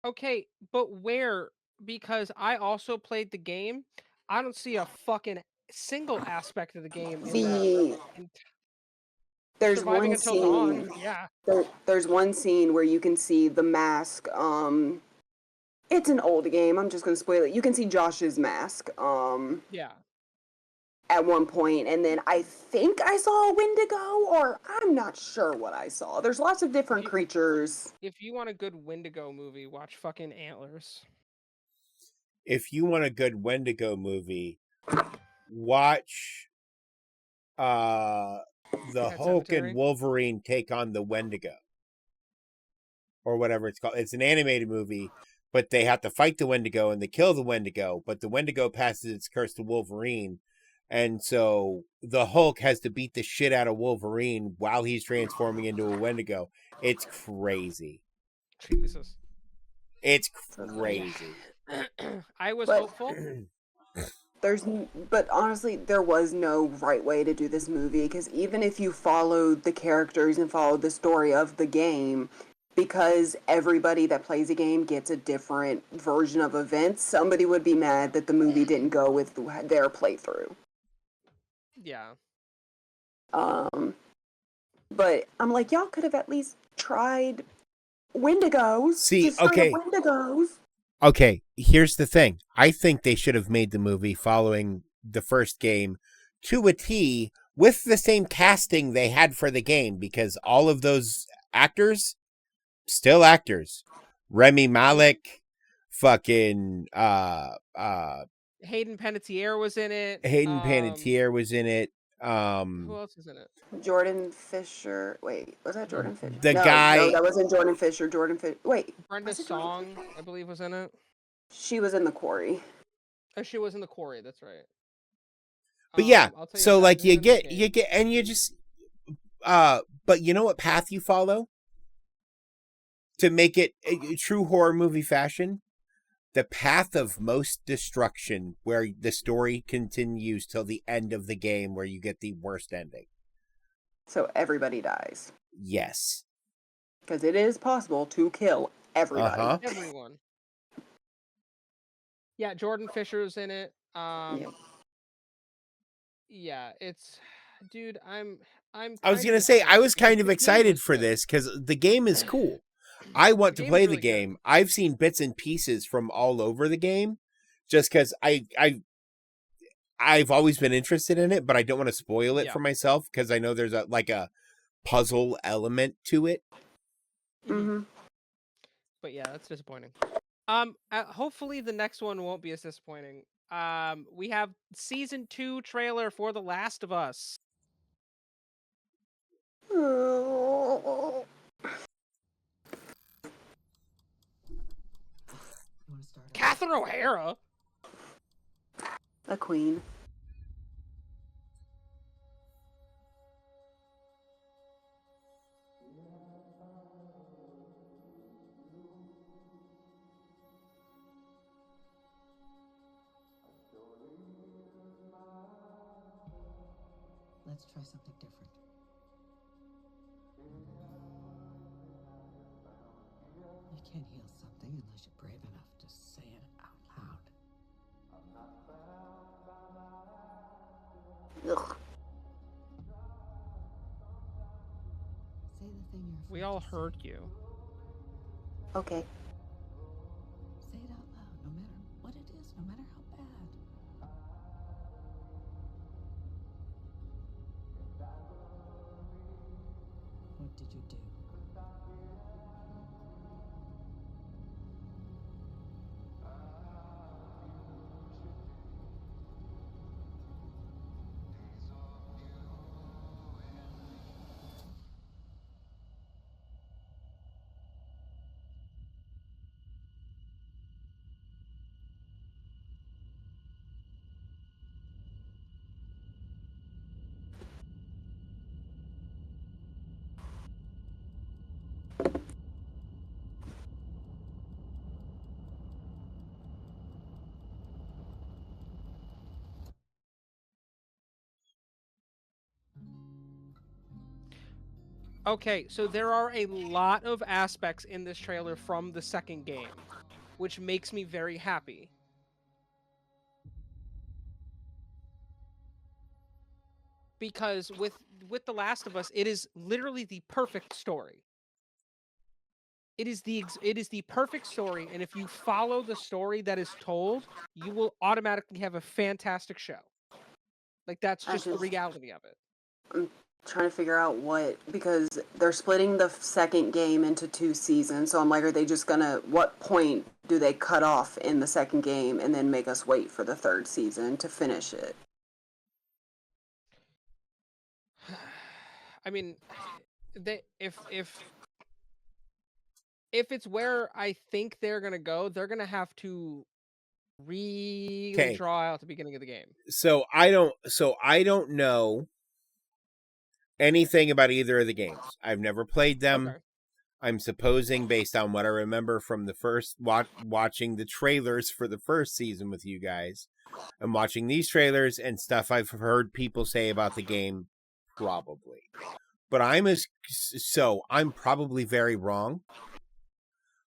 Okay, but where? Because I also played the game. I don't see a fucking single aspect of the game in that. There's Surviving one until scene. dawn. Yeah. There's one scene where you can see the mask. It's an old game. I'm just gonna spoil it. You can see Josh's mask. Yeah. At one point, and then I think I saw a Wendigo, or I'm not sure what I saw. There's lots of different creatures. If you want a good Wendigo movie, watch fucking Antlers. If you want a good Wendigo movie, watch the Pet Hulk Sematary? and Wolverine take on the Wendigo. Or whatever it's called. It's an animated movie, but they have to fight the Wendigo and they kill the Wendigo, but the Wendigo passes its curse to Wolverine. And so the Hulk has to beat the shit out of Wolverine while he's transforming into a Wendigo. It's crazy. Jesus. It's crazy. I was But- hopeful. But honestly, there was no right way to do this movie, because even if you followed the characters and followed the story of the game, because everybody that plays a game gets a different version of events, somebody would be mad that the movie didn't go with their playthrough. Yeah. But I'm like, y'all could have at least tried Wendigos. See, Just straight up okay. Wendigos. Okay, here's the thing. I think they should have made the movie following the first game to a T with the same casting they had for the game, because all of those actors, still actors. Remy Malek, fucking Hayden Panettiere was in it. Hayden Panettiere was in it. Who else is in it? Jordan Fisher. Wait, was that Jordan Fisher? The no, guy- No, that wasn't Jordan Fisher. Wait, Brenda was it Jordan Song, I believe, was in it. she was in The Quarry. Oh, she was in The Quarry. That's right. But yeah, I'll tell so what, like who was in the you game. get, and you just, but you know what path you follow to make it a true horror movie fashion? The path of most destruction, where the story continues till the end of the game, where you get the worst ending. So everybody dies. Yes. Because it is possible to kill everybody. Uh-huh. Everyone. Yeah, Jordan Fisher's in it. Yeah. Yeah, it's, dude. I was I was gonna say I was kind of excited for this because the game is cool. I want The to game play is the really good. game. I've seen bits and pieces from all over the game, just because I I've always been interested in it, but I don't want to spoil it Yeah. for myself because I know there's a puzzle element to it. Mm-hmm. But yeah, that's disappointing. Hopefully the next one won't be as disappointing. We have season 2 trailer for The Last of Us. Catherine O'Hara. A queen. Let's try something different. You can't heal something unless you're brave enough to say it out loud. Ugh. Say the thing you're afraid We all to heard say. you. Okay. Say it out loud, no matter what it is, no matter how bad. What did you do? Okay, so there are a lot of aspects in this trailer from the second game, which makes me very happy. Because with The Last of Us, it is literally the perfect story. It is the perfect story, and if you follow the story that is told, you will automatically have a fantastic show. Like that's just the reality of it. I'm trying to figure out because they're splitting the second game into 2 seasons. So I'm like, are they just gonna, what point do they cut off in the second game and then make us wait for the third season to finish it? I mean, if it's where I think they're gonna go, they're gonna have to really Okay. draw out the beginning of the game. So I don't know anything about either of the games. I've never played them. Okay. I'm supposing, based on what I remember from the first watching the trailers for the first season with you guys, I'm watching these trailers and stuff I've heard people say about the game, probably. But I'm probably very wrong.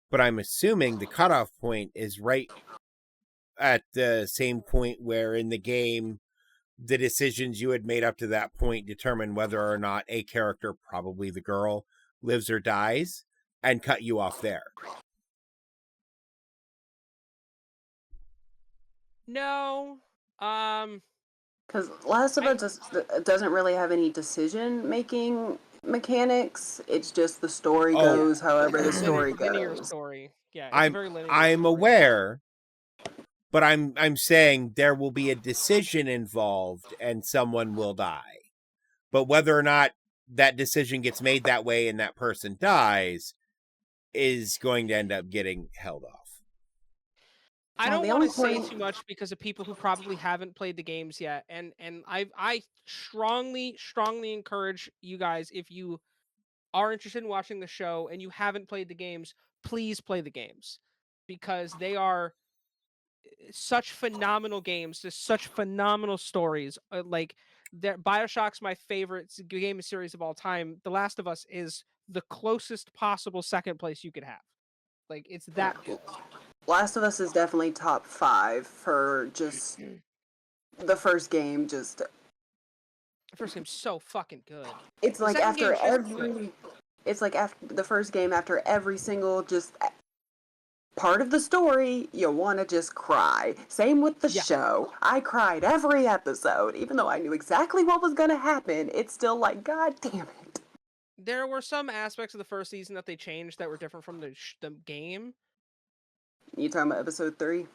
But I'm assuming the cutoff point is right at the same point where in the game the decisions you had made up to that point determine whether or not a character, probably the girl, lives or dies, and cut you off there. No. Because Last of Us doesn't really have any decision-making mechanics. It's just the story goes however the story linear goes. story. Yeah, it's a very linear story. I'm aware, but I'm saying there will be a decision involved and someone will die. But whether or not that decision gets made that way and that person dies is going to end up getting held off. I don't want to say too much because of people who probably haven't played the games yet, and I strongly encourage you guys, if you are interested in watching the show and you haven't played the games, please play the games because they are such phenomenal games, just such phenomenal stories. Like BioShock's my favorite game series of all time. The Last of Us is the closest possible second place you could have. Like it's that good. Last of Us is definitely top 5 for just the first game. Just the first game's so fucking good. It's like after every. It's like after the first game, after every single just part of the story, you want to just cry. Same with the show. I cried every episode, even though I knew exactly what was going to happen. It's still like, God damn it. There were some aspects of the first season that they changed that were different from the game. You talking about episode 3?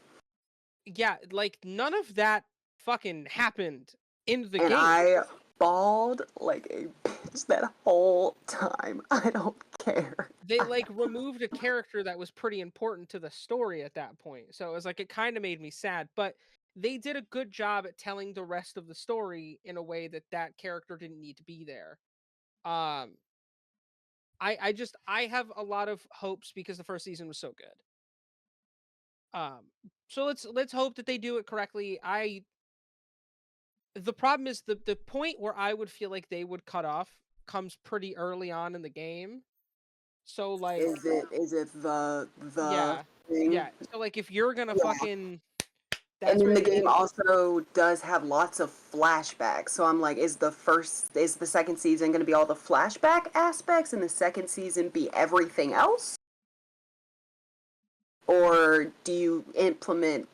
Yeah, like none of that fucking happened in the And game. I bawled like a bitch that whole time. I don't care. They like removed a character that was pretty important to the story at that point. So it was like it kind of made me sad, but they did a good job at telling the rest of the story in a way that that character didn't need to be there. I have a lot of hopes because the first season was so good. So let's hope that they do it correctly. The problem is the point where I would feel like they would cut off comes pretty early on in the game. So like Is it the yeah thing? yeah. So like if you're gonna fucking And then where the you're game gonna also does have lots of flashbacks. So I'm like, is the second season going to be all the flashback aspects and the second season be everything else? Or do you implement,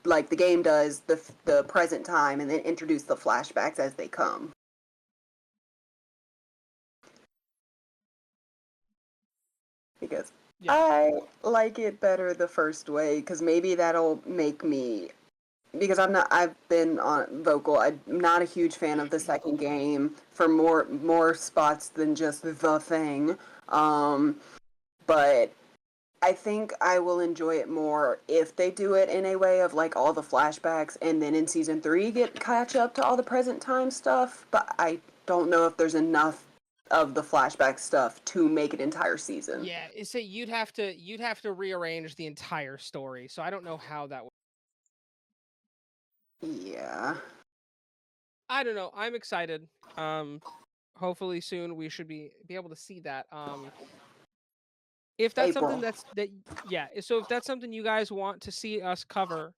like the game does, the present time and then introduce the flashbacks as they come? Because I like it better the first way, because maybe that'll make me, because I've been on vocal. I'm not a huge fan of the second game for more spots than just the thing. But I think I will enjoy it more if they do it in a way of like all the flashbacks and then in season 3 catch up to all the present time stuff. But I don't know if there's enough of the flashback stuff to make an entire season. Yeah, so you'd have to rearrange the entire story. So I don't know how that would. Yeah. I don't know. I'm excited. Hopefully soon we should be able to see that. If that's something so if that's something you guys want to see us cover,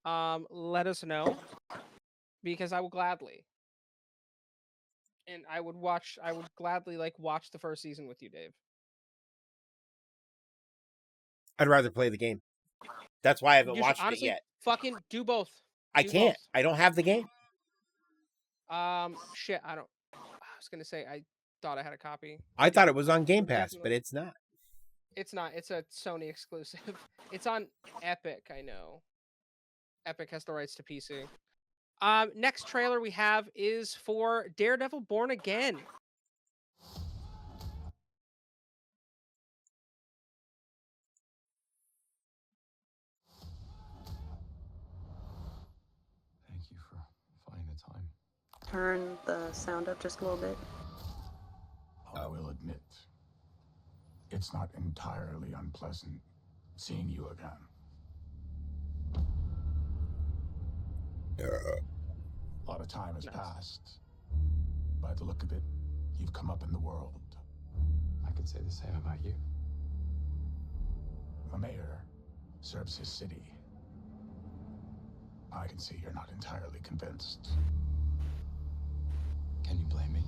let us know, because I will gladly. And I would gladly like watch the first season with you, Dave. I'd rather play the game. That's why I haven't You should watched honestly it yet. fucking do both. I can't. Both. I don't have the game. Shit, I was gonna say I thought I had a copy. I thought it was on Game Pass, but it's not. It's not. It's a Sony exclusive. It's on Epic, I know. Epic has the rights to PC. Next trailer we have is for Daredevil Born Again. Thank you for finding the time. Turn the sound up just a little bit. I will admit, it's not entirely unpleasant seeing you again. A lot of time has passed. By the look of it, you've come up in the world. I could say the same about you. The mayor serves his city. I can see you're not entirely convinced. Can you blame me?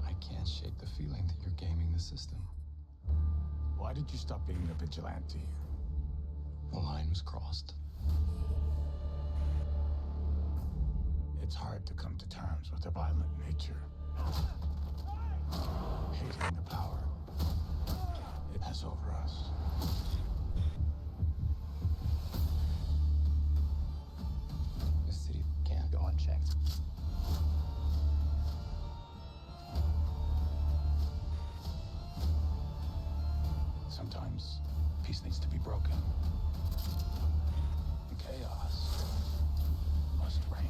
I can't shake the feeling that you're gaming the system. Why did you stop being a vigilante? The line was crossed. It's hard to come to terms with a violent nature. Hating the power it has over us. The city can't go unchecked. Sometimes peace needs to be broken. Chaos must reign.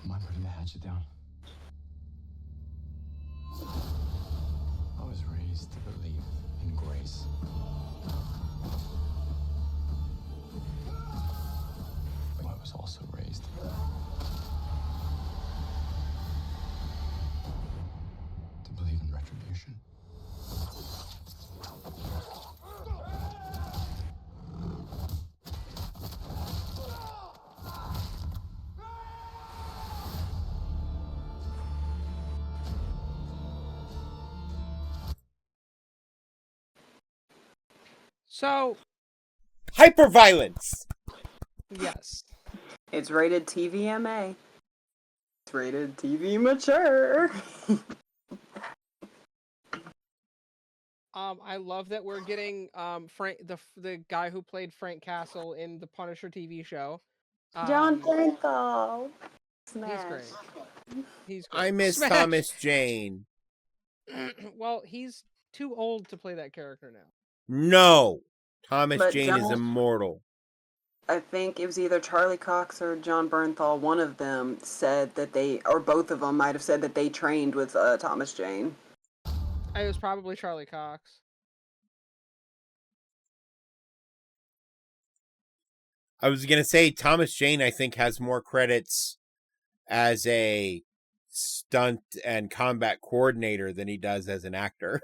Am I putting the hatchet down? I was raised to believe in grace. But I was also raised to believe in retribution. So, Hyperviolence. yes. It's rated TVMA. It's rated TV mature. I love that we're getting Frank, the guy who played Frank Castle in the Punisher TV show. John Bernthal. He's great. He's great. I miss Smash! Thomas Jane. Well, he's too old to play that character now. No. Thomas But Jane is John- immortal. I think it was either Charlie Cox or John Bernthal. One of them said that they, or both of them might have said that they trained with Thomas Jane. It was probably Charlie Cox. I was going to say Thomas Jane, I think, has more credits as a stunt and combat coordinator than he does as an actor.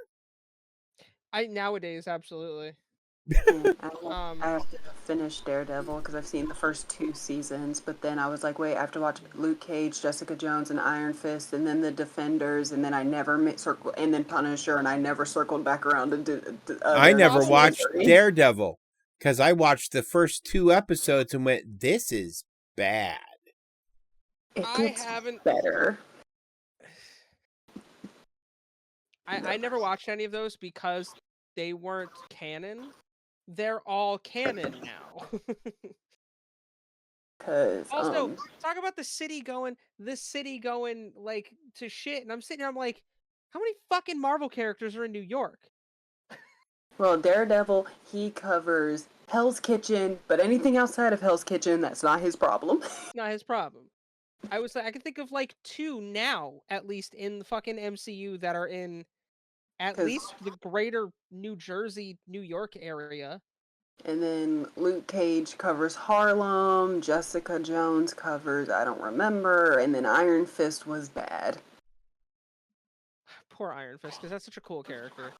Nowadays, absolutely. I have to finish Daredevil because I've seen the first 2 seasons, but then I was like, wait, I have to watch Luke Cage, Jessica Jones, and Iron Fist, and then the Defenders, and then I never and then Punisher, and I never circled back around to. I never Daredevil watched series. Daredevil because I watched the first 2 episodes and went, "This is bad." It I gets haven't. better. I never watched any of those because they weren't canon. They're all canon now. Cause Also, talk about the city going like to shit, and I'm sitting here, I'm like, how many fucking Marvel characters are in New York? well, Daredevil, he covers Hell's Kitchen, but anything outside of Hell's Kitchen, that's not his problem. Not his problem. I can think of like 2 now, at least in the fucking MCU that are in at least the greater New Jersey, New York area. And then Luke Cage covers Harlem, Jessica Jones covers I don't remember, and then Iron Fist was bad. Poor Iron Fist, because that's such a cool character.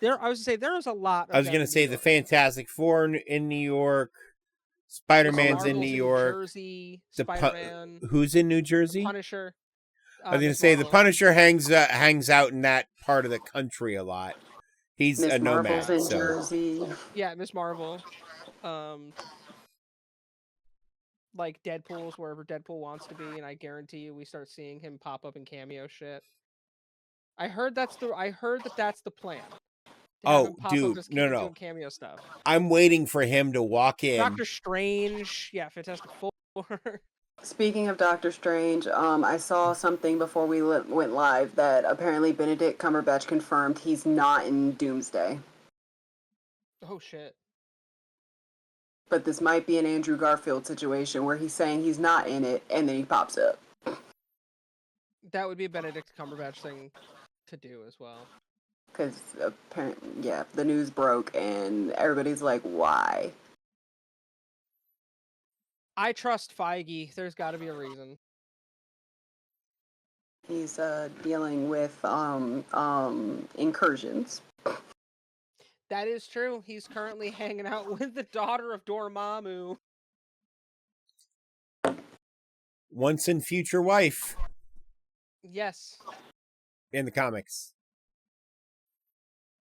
I was gonna say there was a lot. I was going to say the Fantastic Four in New York, Spider-Man's in New York, Jersey, Spider-Man. Who's in New Jersey? Punisher. I was going to say the Punisher hangs out in that part of the country a lot. He's Miss a nomad. Marvel's in so. Jersey. Yeah, Miss Marvel. Like Deadpool's wherever Deadpool wants to be, and I guarantee you we start seeing him pop up in cameo shit. I heard that that's the plan. Oh, dude, no. Doing cameo stuff. I'm waiting for him to walk in. Doctor Strange, yeah, Fantastic Four. Speaking of Doctor Strange, I saw something before we went live that apparently Benedict Cumberbatch confirmed he's not in Doomsday. Oh shit. But this might be an Andrew Garfield situation where he's saying he's not in it and then he pops up. That would be a Benedict Cumberbatch thing to do as well. Because apparently, yeah, the news broke and everybody's like, why? I trust Feige. There's got to be a reason. He's dealing with incursions. That is true. He's currently hanging out with the daughter of Dormammu. Once and future wife. Yes. In the comics.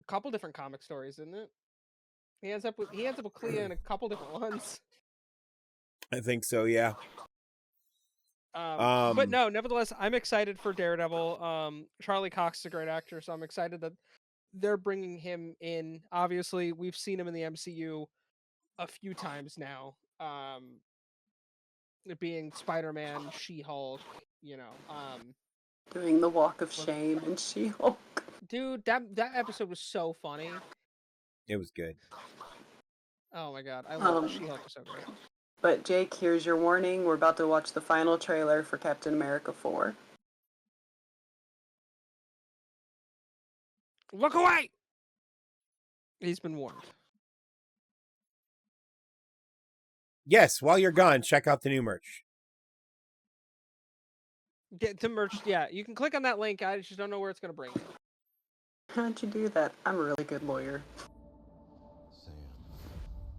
A couple different comic stories, isn't it? He ends up with Clea in a couple different ones. I think so, yeah. But no, nevertheless, I'm excited for Daredevil. Charlie Cox is a great actor, so I'm excited that they're bringing him in. Obviously, we've seen him in the MCU a few times now. Being Spider-Man, She-Hulk, doing the walk of shame in She-Hulk. Dude, that episode was so funny. It was good. Oh my god, I love She-Hulk was so great. But Jake, here's your warning. We're about to watch the final trailer for Captain America 4. Look away! He's been warned. Yes, while you're gone, check out the new merch. Get to merch, yeah. You can click on that link. I just don't know where it's going to bring you. How'd you do that? I'm a really good lawyer. Sam,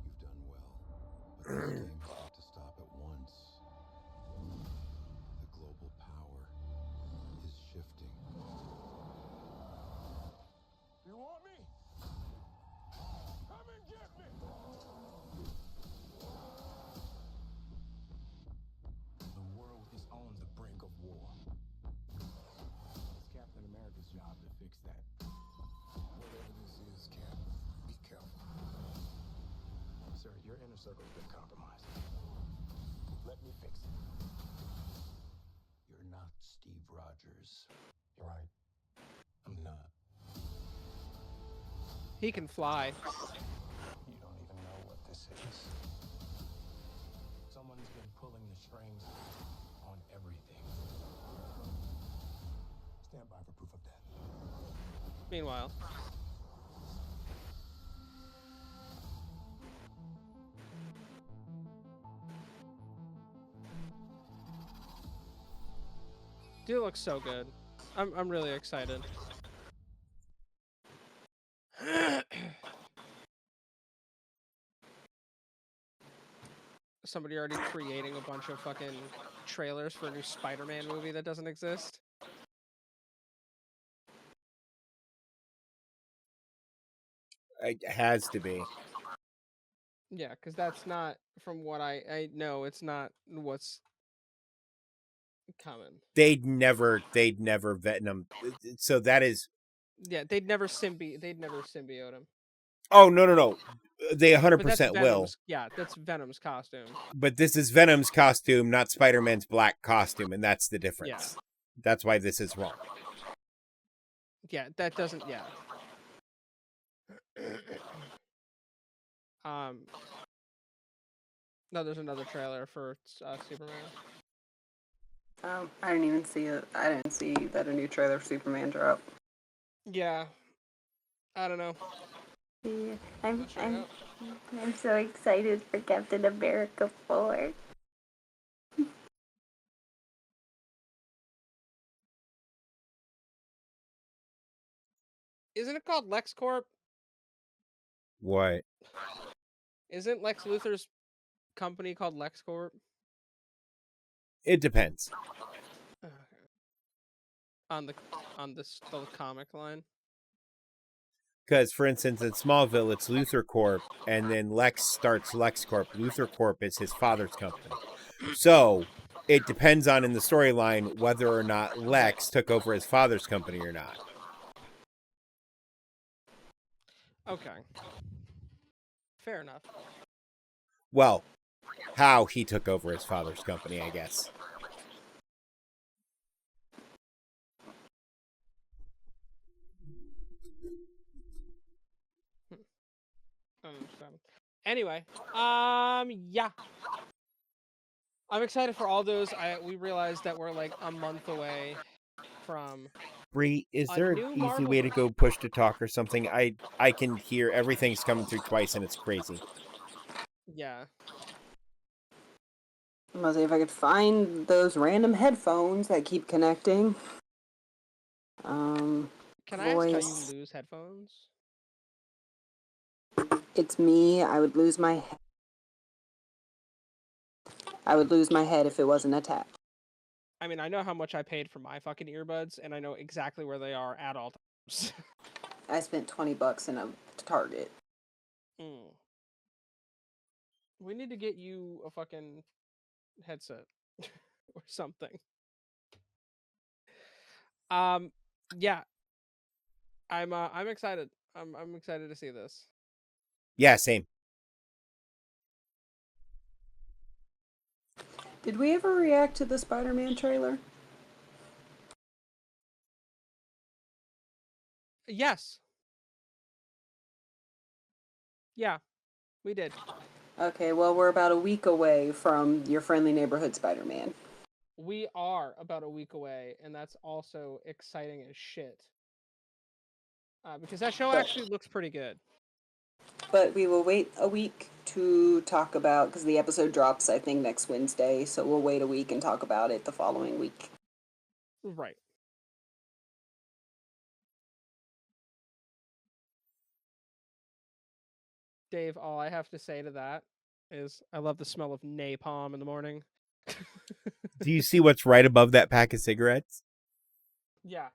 you've done well. But this game's got to stop at once. The global power is shifting. You want me? Come and get me! job to fix that. Whatever this is, Cap, be careful. Sir, your inner circle's been compromised. Let me fix it. You're not Steve Rogers. You're right. I'm not. He can fly. You don't even know what this is. Someone's been pulling the strings on everything. Stand by for proof of that. Meanwhile. Dude looks so good. I'm really excited. Somebody already creating a bunch of fucking trailers for a new Spider-Man movie that doesn't exist. It has to be. Yeah, because that's not, from what I know, it's not what's coming. They'd never Venom. So that is. Yeah, they'd never symbiote him. Oh no! They But that's 100% will. Venom's. Yeah, that's Venom's costume. But this is Venom's costume, not Spider-Man's black costume, and that's the difference. Yeah. That's why this is wrong. Yeah, that doesn't. Yeah. No, there's another trailer for Superman. I didn't even see it. I didn't see that a new trailer for Superman dropped. Yeah. I don't know. Yeah, I'm so excited for Captain America 4. Isn't it called LexCorp? What? Isn't Lex Luthor's company called LexCorp? It depends. Okay. On the comic line. Because, for instance, in Smallville, it's Luthor Corp, and then Lex starts LexCorp. Luthor Corp is his father's company. So, it depends on, in the storyline, whether or not Lex took over his father's company or not. Okay. Fair enough. Well, how he took over his father's company, I guess. Anyway, yeah. I'm excited for all those. We realized that we're like a month away from. Bree, is there an easy Marvel way to go push to talk or something? I can hear everything's coming through twice, and it's crazy. Yeah. I'm gonna see if I could find those random headphones that keep connecting. Can I ask how you lose headphones? It's me. I would lose my head if it wasn't attached. I mean, I know how much I paid for my fucking earbuds, and I know exactly where they are at all times. I spent $20 in a Target. We need to get you a fucking headset or something. Yeah. I'm excited. I'm excited to see this. Yeah, same. Did we ever react to the Spider-Man trailer? Yes. Yeah, we did. Okay, well, we're about a week away from Your Friendly Neighborhood Spider-Man. We are about a week away, and that's also exciting as shit. Because that show actually looks pretty good. But we will wait a week to talk about, because the episode drops, I think, next Wednesday, so we'll wait a week and talk about it the following week. Right. Dave, all I have to say to that is I love the smell of napalm in the morning. Do you see what's right above that pack of cigarettes? Yeah.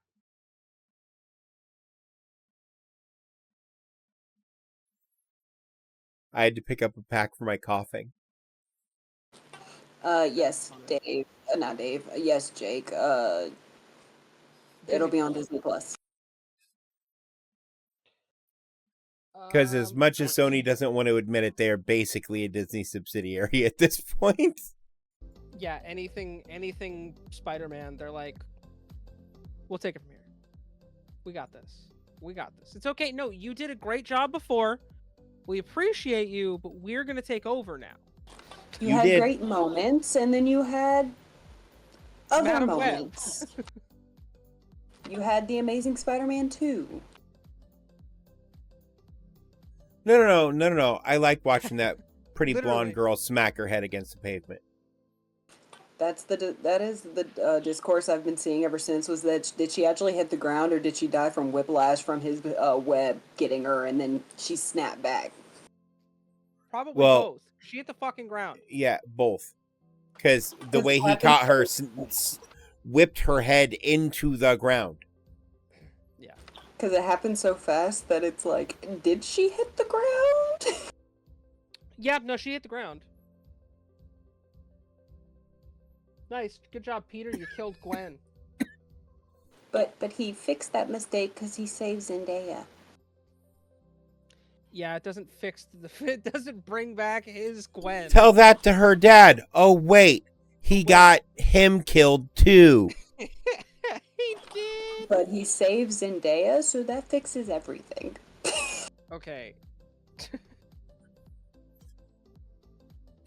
I had to pick up a pack for my coughing. Yes, Dave. Not Dave. Yes, Jake. It'll be on Disney Plus. Because as much as Sony doesn't want to admit it, they are basically a Disney subsidiary at this point. Yeah, anything Spider-Man, they're like, we'll take it from here. We got this. We got this. It's okay. No, you did a great job before. We appreciate you, but we're going to take over now. You had great moments, and then you had other Madam moments. You had The Amazing Spider-Man 2. No. I like watching that pretty Literally. blonde girl smack her head against the pavement. That is the discourse I've been seeing ever since. Was that did she actually hit the ground, or did she die from whiplash from his web getting her, and then she snapped back? Probably Well, both. She hit the fucking ground. Yeah, both. Because the way he weapons- caught her whipped her head into the ground. Yeah. Because it happened so fast that it's like, did she hit the ground? Yeah, no, she hit the ground. Nice. Good job, Peter. You killed Gwen. But he fixed that mistake because he saved Zendaya. Yeah, it doesn't fix it doesn't bring back his Gwen. Tell that to her dad. Oh, wait. He got him killed too. He did. But he saved Zendaya, so that fixes everything. Okay.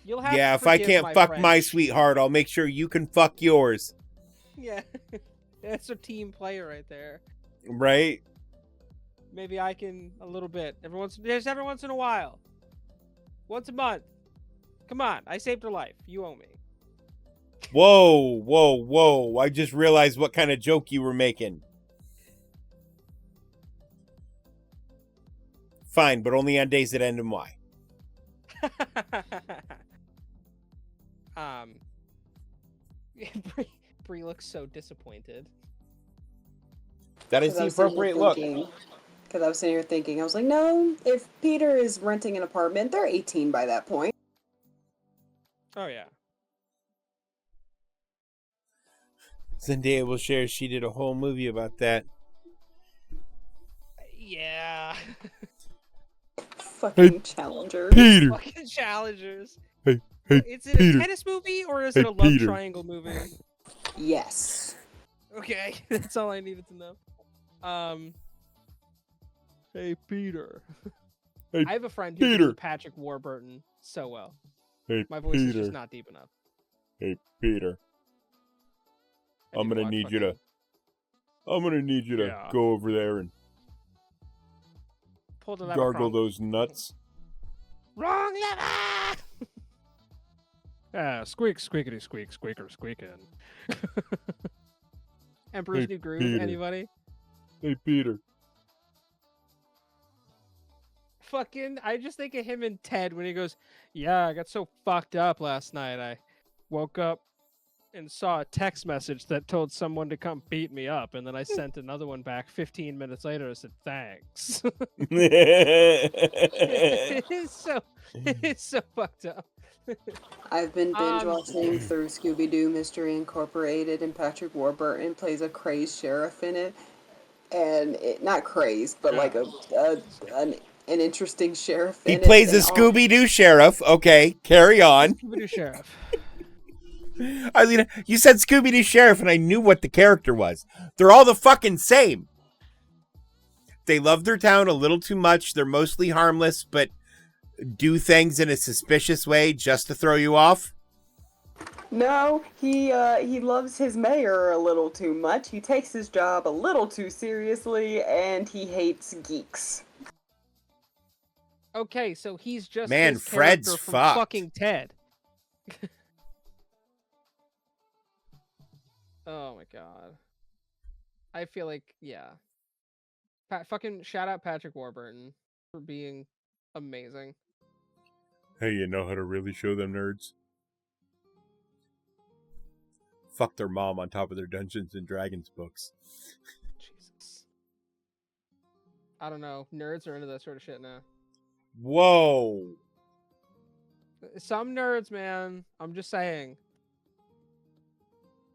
You'll have Yeah, to if I forgive can't my fuck friend. my sweetheart, I'll make sure you can fuck yours. Yeah. That's a team player right there. Right? Maybe I can a little bit. Every once in a while. Once a month. Come on, I saved her life. You owe me. Whoa. I just realized what kind of joke you were making. Fine, but only on days that end in Y. Bree looks so disappointed. That is the appropriate look. Because I was sitting here thinking, I was like, no, if Peter is renting an apartment, they're 18 by that point. Oh, yeah. Zendaya will share she did a whole movie about that. Yeah. Fucking challengers. Peter. Fucking challengers. Hey, Is it Peter. a tennis movie or is it a love triangle movie? Yes. Okay, that's all I needed to know. Hey, Peter. Hey, I have a friend who can Peter. do Patrick Warburton so well. Hey, My voice is Peter. just not deep enough. Hey, Peter. I'm gonna need you to Yeah. go over there and Pull the lever, gargle Kronk. those nuts. Wrong lever! Squeak, squeakity, squeak, squeaker, squeaking. Emperor's Hey, New Groove, Peter. anybody? Hey, Peter. Fucking, I just think of him and Ted when he goes, yeah, I got so fucked up last night. I woke up and saw a text message that told someone to come beat me up, and then I sent another one back 15 minutes later and said, thanks. It's so fucked up. I've been binge watching through Scooby-Doo Mystery Incorporated, and Patrick Warburton plays a crazed sheriff in it. And not crazed, but like an interesting sheriff. He plays a Scooby-Doo sheriff. Okay, carry on. Scooby-Doo sheriff. You said Scooby-Doo sheriff, and I knew what the character was. They're all the fucking same. They love their town a little too much. They're mostly harmless, but do things in a suspicious way just to throw you off. No, he loves his mayor a little too much. He takes his job a little too seriously, and he hates geeks. Okay, so he's just Man, his Fred's character from fucked. fucking Ted. Oh my god. I feel like, yeah. Fucking shout out Patrick Warburton for being amazing. Hey, you know how to really show them nerds? Fuck their mom on top of their Dungeons and Dragons books. Jesus. I don't know. Nerds are into that sort of shit now. Whoa. Some nerds, man. I'm just saying.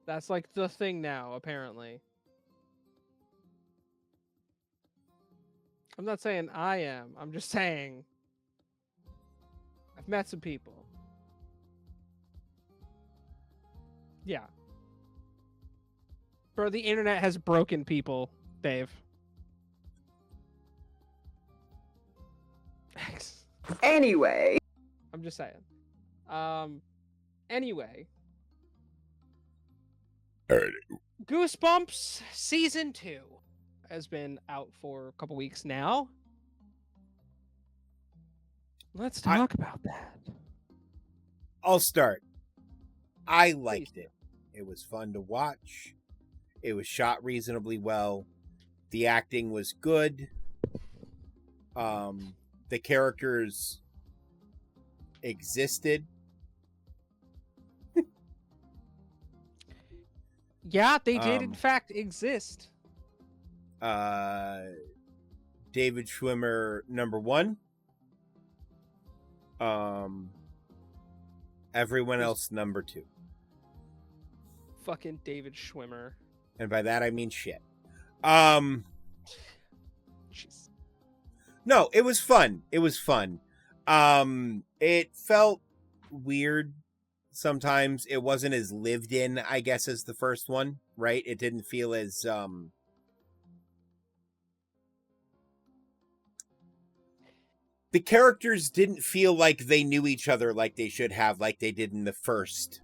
That's like the thing now, apparently. I'm not saying I am. I'm just saying I've met some people. Yeah. Bro, the internet has broken people, Dave. Anyway. I'm just saying. Anyway. Goosebumps Season 2 has been out for a couple weeks now. Let's talk about that. I'll start. I liked it. It was fun to watch. It was shot reasonably well. The acting was good. The characters existed. Yeah, they did in fact exist. David Schwimmer, number 1. Everyone else, number 2. Fucking David Schwimmer. And by that I mean shit. Jeez. No, it was fun. It was fun. It felt weird sometimes. It wasn't as lived in, I guess, as the first one, right? It didn't feel as the characters didn't feel like they knew each other like they should have, like they did in the first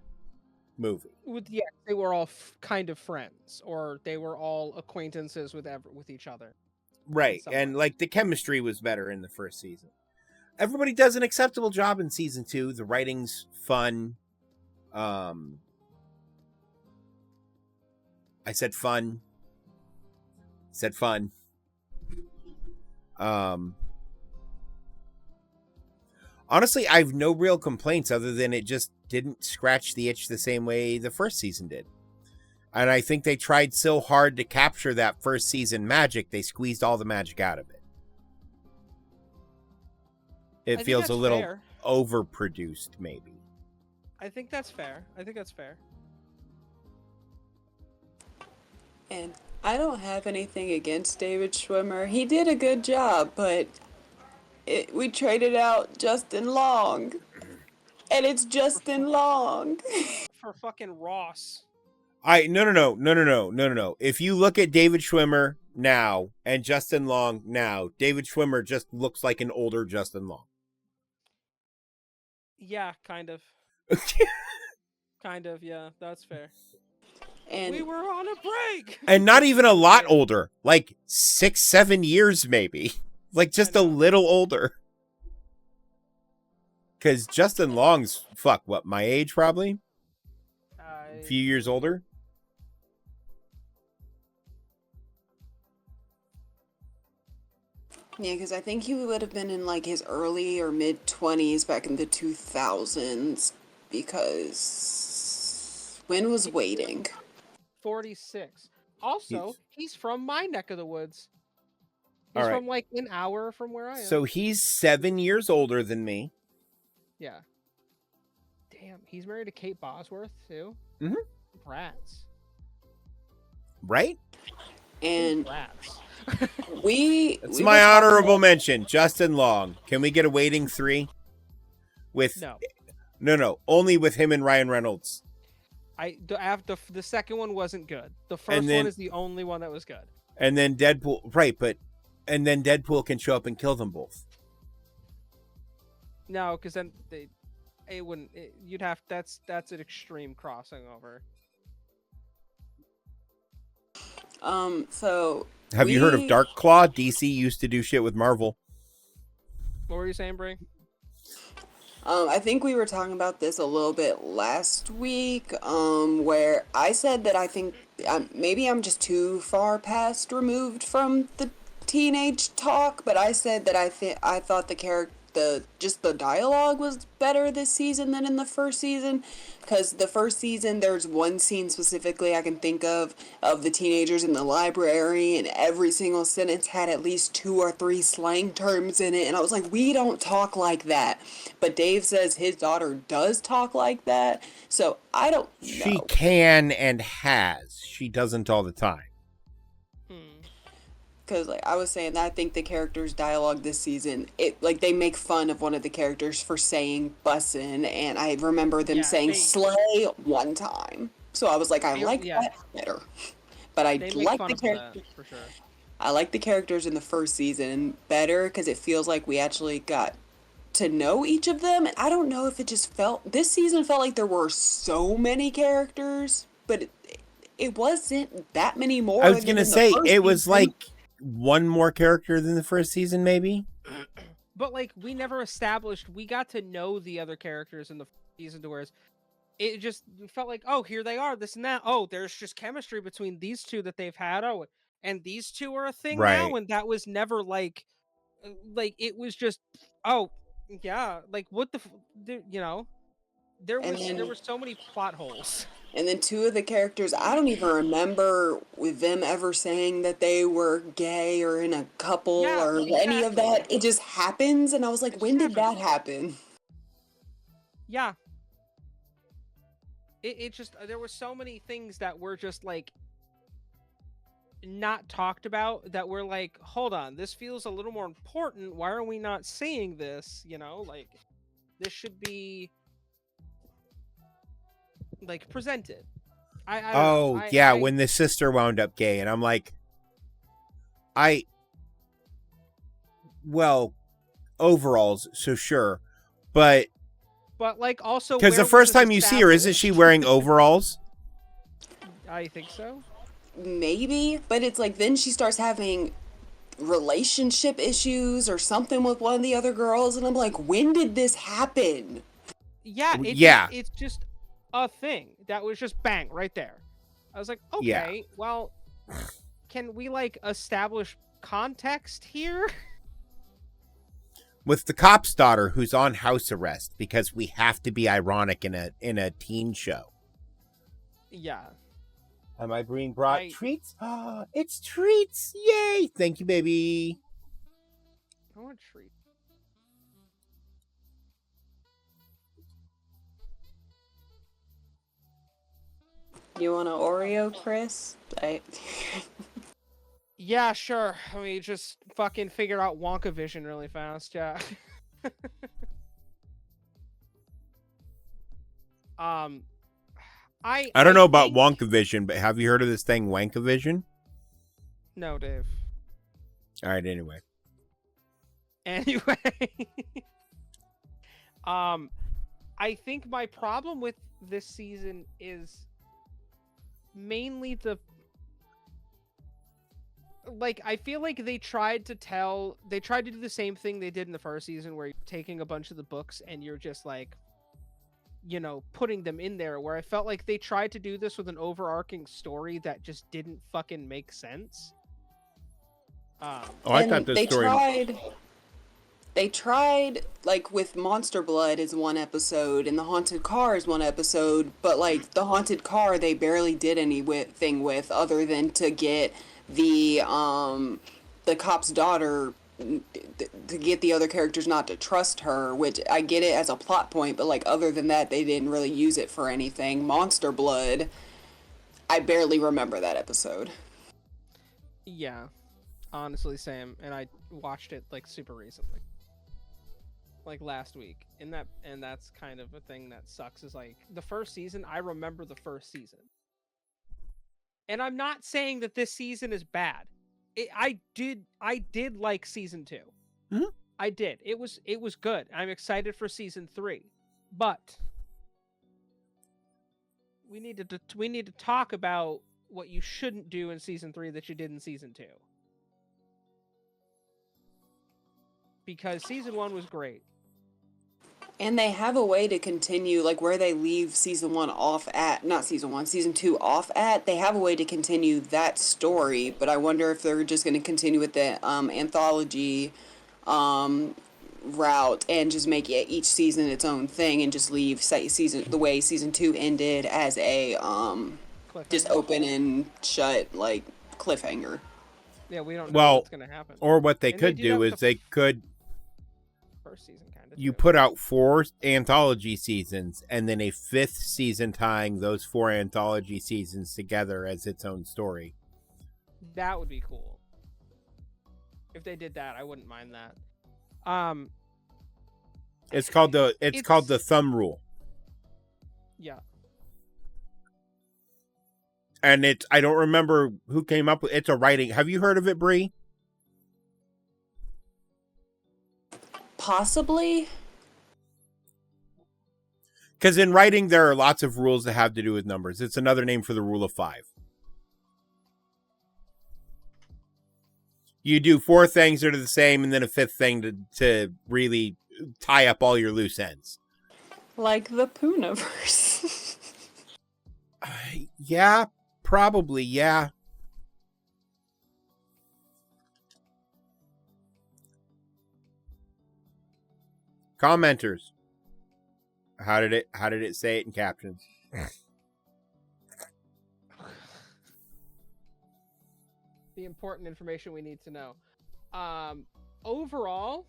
movie. Yeah, they were all kind of friends, or they were all acquaintances with each other. Right, and like the chemistry was better in the first season. Everybody does an acceptable job in season 2. The writing's fun. I said fun. Said fun. Honestly, I've no real complaints other than it just didn't scratch the itch the same way the first season did. And I think they tried so hard to capture that first season magic, they squeezed all the magic out of it. It feels a little overproduced, maybe. I think that's fair. And I don't have anything against David Schwimmer. He did a good job, but we traded out Justin Long. And it's Justin Long. For fucking Ross. No. If you look at David Schwimmer now and Justin Long now, David Schwimmer just looks like an older Justin Long. Yeah, kind of. Kind of, yeah, that's fair. And we were on a break! And not even a lot older. Like 6-7 years maybe. Like just a little older. Because Justin Long's, my age probably? A few years older? Yeah, because I think he would have been in like his early or mid 20s back in the 2000s. Because when was Waiting? 46. Also, he's from my neck of the woods. He's All right. from like an hour from where I am. So he's 7 years older than me. Yeah. Damn, he's married to Kate Bosworth too. Mm-hmm. Rats. Right? And rats. It's my honorable mention, Justin Long. Can we get a Waiting 3? With No, only with him and Ryan Reynolds. The second one wasn't good. The first one is the only one that was good. And then Deadpool, right? And then Deadpool can show up and kill them both. No, because then it wouldn't. You'd have that's an extreme crossing over. So have you heard of Dark Claw? DC used to do shit with Marvel. What were you saying, Brie? I think we were talking about this a little bit last week, where I said that I think maybe I'm just too far past removed from the teenage talk, but I said that I thought the dialogue was better this season than in the first season, because the first season there's one scene specifically I can think of the teenagers in the library, and every single sentence had at least 2 or 3 slang terms in it, and I was like, we don't talk like that. But Dave says his daughter does talk like that, so I don't know. She can and has. She doesn't all the time. because like I was saying, I think the characters' dialogue this season, they make fun of one of the characters for saying bussin', and I remember them saying slay one time. So I was like, I like that better. But I They make like fun the of character. that, for sure. I like the characters in the first season better because it feels like we actually got to know each of them. And I don't know if it just this season felt like there were so many characters, but it wasn't that many more. I was going to say, it was like one more character than the first season, maybe. But like, we never established, we got to know the other characters in the season to whereas it just felt like, oh, here they are, this and that. Oh, there's just chemistry between these two that they've had. Oh, and these two are a thing now. And that was never like it was just, oh, yeah. Like, what you know, there were so many plot holes. And then two of the characters, I don't even remember with them ever saying that they were gay or in a couple or any of that. It just happens. And I was like, when did that happen? Yeah. It just, there were so many things that were just like not talked about that were like, hold on, this feels a little more important. Why are we not seeing this? You know, like this should be like presented. I don't know. When the sister wound up gay, and I'm like, overalls, so sure, but like also because the first time you see her, isn't she wearing overalls? I think so. Maybe, but it's like then she starts having relationship issues or something with one of the other girls, and I'm like, when did this happen? Yeah, it's just a thing that was just bang right there. I was like, okay, well, can we like establish context here? With the cop's daughter who's on house arrest because we have to be ironic in a teen show. Yeah. Am I being brought treats? It's treats! Yay! Thank you, baby. I want treats. You want an Oreo, Chris? Yeah, sure. Let me just fucking figure out Wonka Vision really fast. Yeah. I don't know about Wonka Vision, but have you heard of this thing, Wanka Vision? No, Dave. All right, anyway. I think my problem with this season is mainly I feel like they tried to do the same thing they did in the first season where you're taking a bunch of the books and you're just like, you know, putting them in there, where I felt like they tried to do this with an overarching story that just didn't fucking make sense. I thought the story... They tried, like, with Monster Blood is one episode, and the Haunted Car is one episode, but, like, the Haunted Car they barely did anything with other than to get the cop's daughter to get the other characters not to trust her, which I get it as a plot point, but like other than that they didn't really use it for anything. Monster Blood, I barely remember that episode. Yeah, honestly, same. And I watched it like super recently, like last week, and that's kind of a thing that sucks, is like the first season, I remember the first season, and I'm not saying that this season is bad. I did like season 2. Mm-hmm. I did. It was good. I'm excited for season 3, but we need to talk about what you shouldn't do in season 3 that you did in season 2, because season 1 was great. And they have a way to continue, like, where they leave season 1 off at, not season 1, season 2 off at, they have a way to continue that story, but I wonder if they're just going to continue with the anthology route and just make it each season its own thing and just leave the way season 2 ended as a just open and shut, like, cliffhanger. Yeah, we don't know what's going to happen. Or what they could do is they could... First season. You put out 4 anthology seasons and then a 5th season tying those 4 anthology seasons together as its own story. That would be cool. If they did that, I wouldn't mind that. It's called the thumb rule. Yeah. And I don't remember who came up with it's a writing. Have you heard of it, Bree? Possibly. Because in writing, there are lots of rules that have to do with numbers. It's another name for the rule of 5. You do 4 things that are the same, and then a 5th thing to really tie up all your loose ends. Like the Poonaverse. Yeah, probably, yeah. Commenters. How did it say it in captions? The important information we need to know. Overall,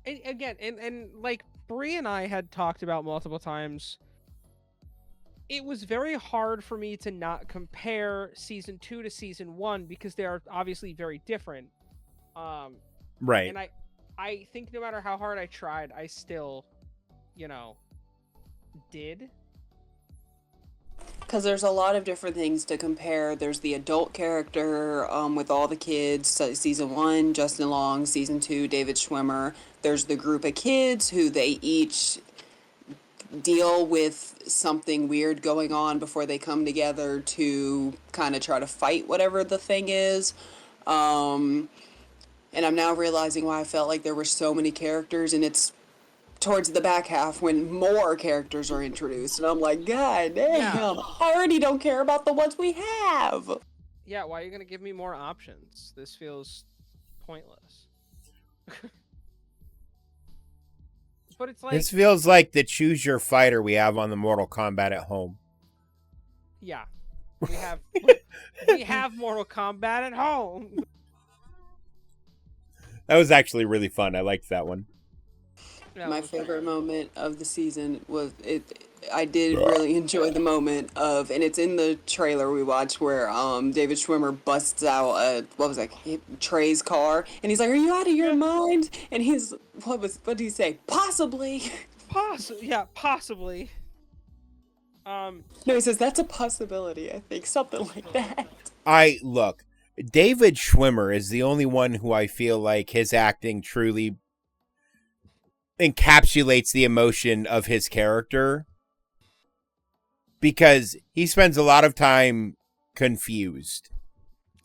and like Bree and I had talked about multiple times, it was very hard for me to not compare season 2 to season 1 because they are obviously very different. Right. And I think no matter how hard I tried, I still, did. Because there's a lot of different things to compare. There's the adult character with all the kids. So season 1, Justin Long. Season 2, David Schwimmer. There's the group of kids who they each deal with something weird going on before they come together to kind of try to fight whatever the thing is. And I'm now realizing why I felt like there were so many characters, and it's towards the back half when more characters are introduced, and I'm like, God damn, I already don't care about the ones we have. Yeah, why are you gonna give me more options? This feels pointless. But it's like, this feels like the choose your fighter we have on the Mortal Kombat at home. Yeah, we have Mortal Kombat at home. That was actually really fun. I liked that one. My favorite moment of the season was I did really enjoy the moment of, and it's in the trailer we watched, where David Schwimmer busts out Trey's car, and he's like, "Are you out of your mind?" And he's what did he say? Possibly. Possibly. No, he says that's a possibility. I think something like that. Look, David Schwimmer is the only one who I feel like his acting truly encapsulates the emotion of his character, because he spends a lot of time confused.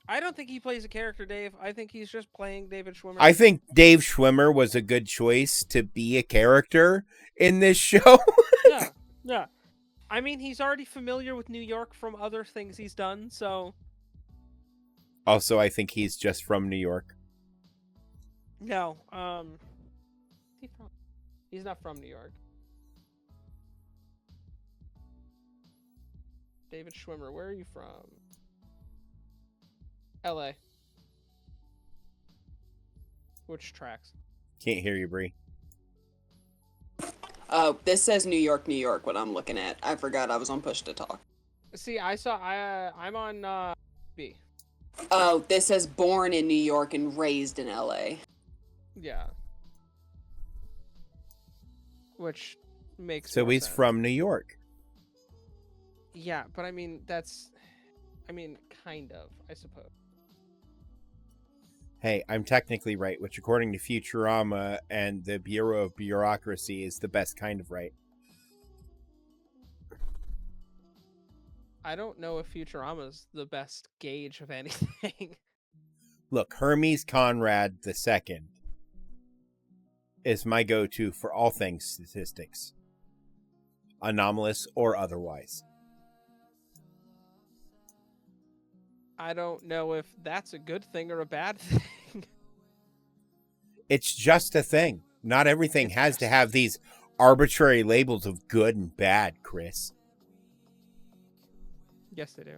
I don't think he plays a character, Dave. I think he's just playing David Schwimmer. I think Dave Schwimmer was a good choice to be a character in this show. Yeah. I mean, he's already familiar with New York from other things he's done, so... Also, I think he's just from New York. No, he's not from New York. David Schwimmer, where are you from? LA. Which tracks? Can't hear you, Bree. Oh, this says New York, New York, what I'm looking at. I forgot I was on push to talk. See, I'm on, B. Oh, this says born in New York and raised in LA. Yeah. Which makes so he's sense. from New York. Yeah, but I mean, kind of, I suppose. Hey, I'm technically right, which according to Futurama and the Bureau of Bureaucracy is the best kind of right. I don't know if Futurama's the best gauge of anything. Look, Hermes Conrad II is my go-to for all things statistics, anomalous or otherwise. I don't know if that's a good thing or a bad thing. It's just a thing. Not everything has to have these arbitrary labels of good and bad, Chris. Yes, they do.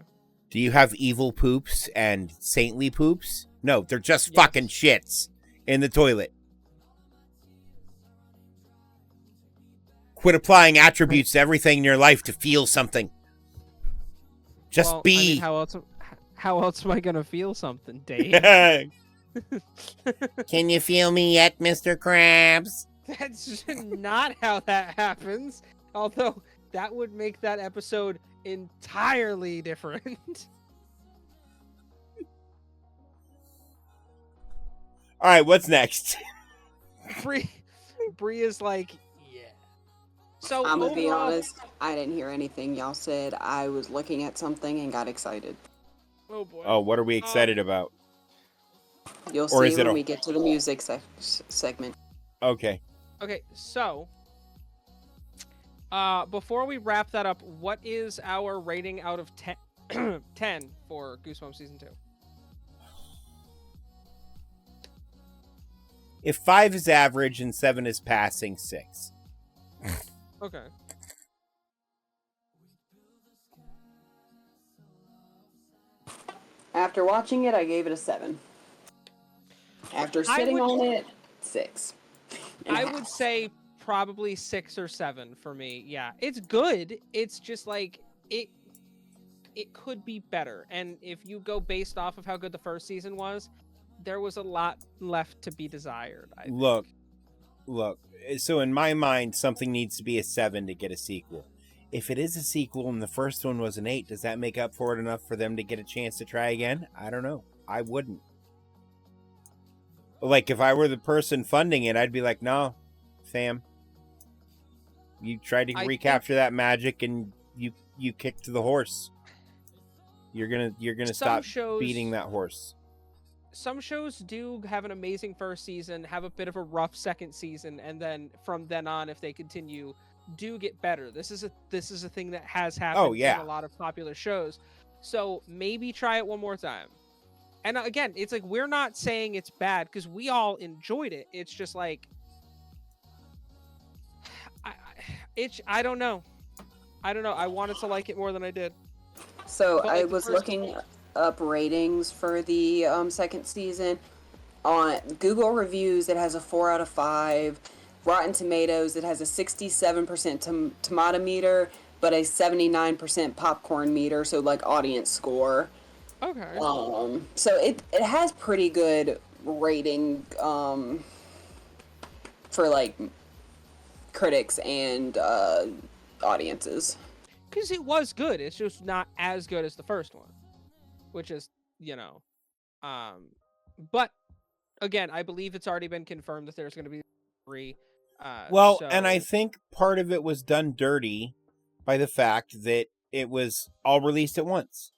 Do you have evil poops and saintly poops? No, they're just fucking shits in the toilet. Quit applying attributes to everything in your life to feel something. Just be. I mean, how else am I gonna feel something, Dave? Can you feel me yet, Mr. Krabs? That's not how that happens. Although that would make that episode entirely different. All right, what's next? Bree is like, yeah. So I'm gonna be overall- honest, I didn't hear anything y'all said. I was looking at something and got excited. Oh boy. Oh, what are we excited about? You'll Or see is it when a- we get to the music segment. Okay. Okay, so before we wrap that up, what is our rating out of 10, 10 for Goosebumps Season 2? If 5 is average and 7 is passing, 6. Okay. After watching it, I gave it a 7. After sitting on it, 6. I would say probably 6 or 7 for me. Yeah, it's good. It's just like it could be better. And if you go based off of how good the first season was, there was a lot left to be desired. I think. Look. So in my mind, something needs to be a 7 to get a sequel. If it is a sequel and the first one was an 8, does that make up for it enough for them to get a chance to try again? I don't know. I wouldn't. Like, if I were the person funding it, I'd be like, no, fam. You tried to recapture that magic and you kicked the horse. You're gonna stop beating that horse. Some shows do have an amazing first season, have a bit of a rough second season, and then from then on, if they continue, do get better. This is a thing that has happened in a lot of popular shows. So maybe try it one more time. And again, it's like we're not saying it's bad because we all enjoyed it. It's just like I don't know. I wanted to like it more than I did. So But, like, I the was first- looking up ratings for the second season. On Google reviews, it has a 4 out of 5. Rotten Tomatoes, it has a 67% tomato meter, but a 79% popcorn meter, so like audience score. Okay. So it has pretty good rating for like critics and audiences. Because it was good. It's just not as good as the first one, which is, but again, I believe it's already been confirmed that there's going to be 3. And I think part of it was done dirty by the fact that it was all released at once.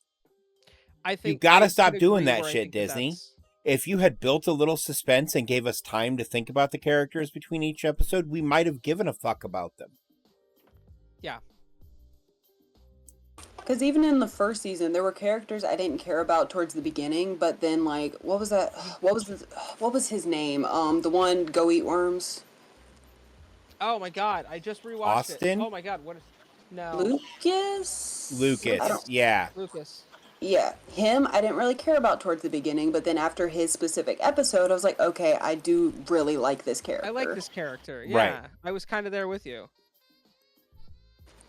I think you gotta I stop could doing agree that where I shit, think that Disney. that's- If you had built a little suspense and gave us time to think about the characters between each episode, we might have given a fuck about them. Yeah. Because even in the first season, there were characters I didn't care about towards the beginning, but then like, what was that? What was his name? The one Go Eat Worms. Oh my god! I just rewatched Austin? it. Oh my god! What is? No. Lucas, yeah. Lucas. Yeah, him I didn't really care about towards the beginning, but then after his specific episode, I was like, okay, I do really like this character. I like this character. Yeah, Right. I was kind of there with you.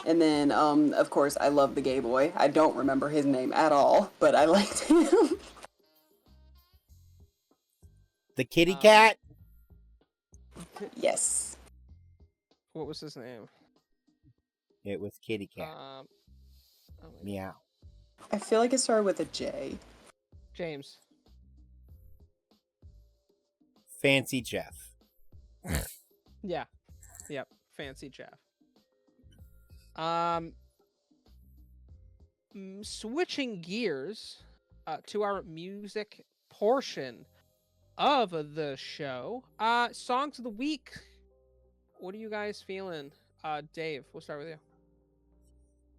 And then, of course, I love the gay boy. I don't remember his name at all, but I liked him. The kitty cat? Yes. What was his name? It was kitty cat. Meow. I feel like it started with a J. James. Fancy Jeff. Yeah. Yep. Fancy Jeff. Switching gears to our music portion of the show. Songs of the week. What are you guys feeling? Dave, we'll start with you.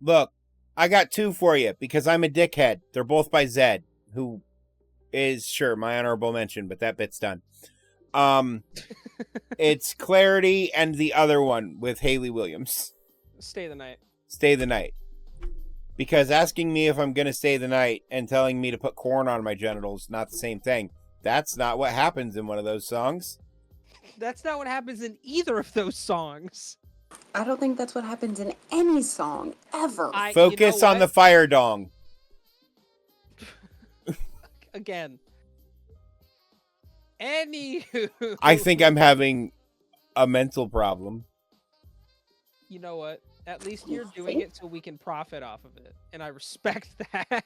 Look, I got 2 for you because I'm a dickhead. They're both by Zed, who is, sure, my honorable mention, but that bit's done. It's Clarity and the other one with Haley Williams. Stay the Night. Stay the Night. Because asking me if I'm going to stay the night and telling me to put corn on my genitals, not the same thing. That's not what happens in one of those songs. That's not what happens in either of those songs. I don't think that's what happens in any song, ever. Focus on the fire dong. Again. Anywho, I think I'm having a mental problem. You know what? At least you're doing it so we can profit off of it, and I respect that.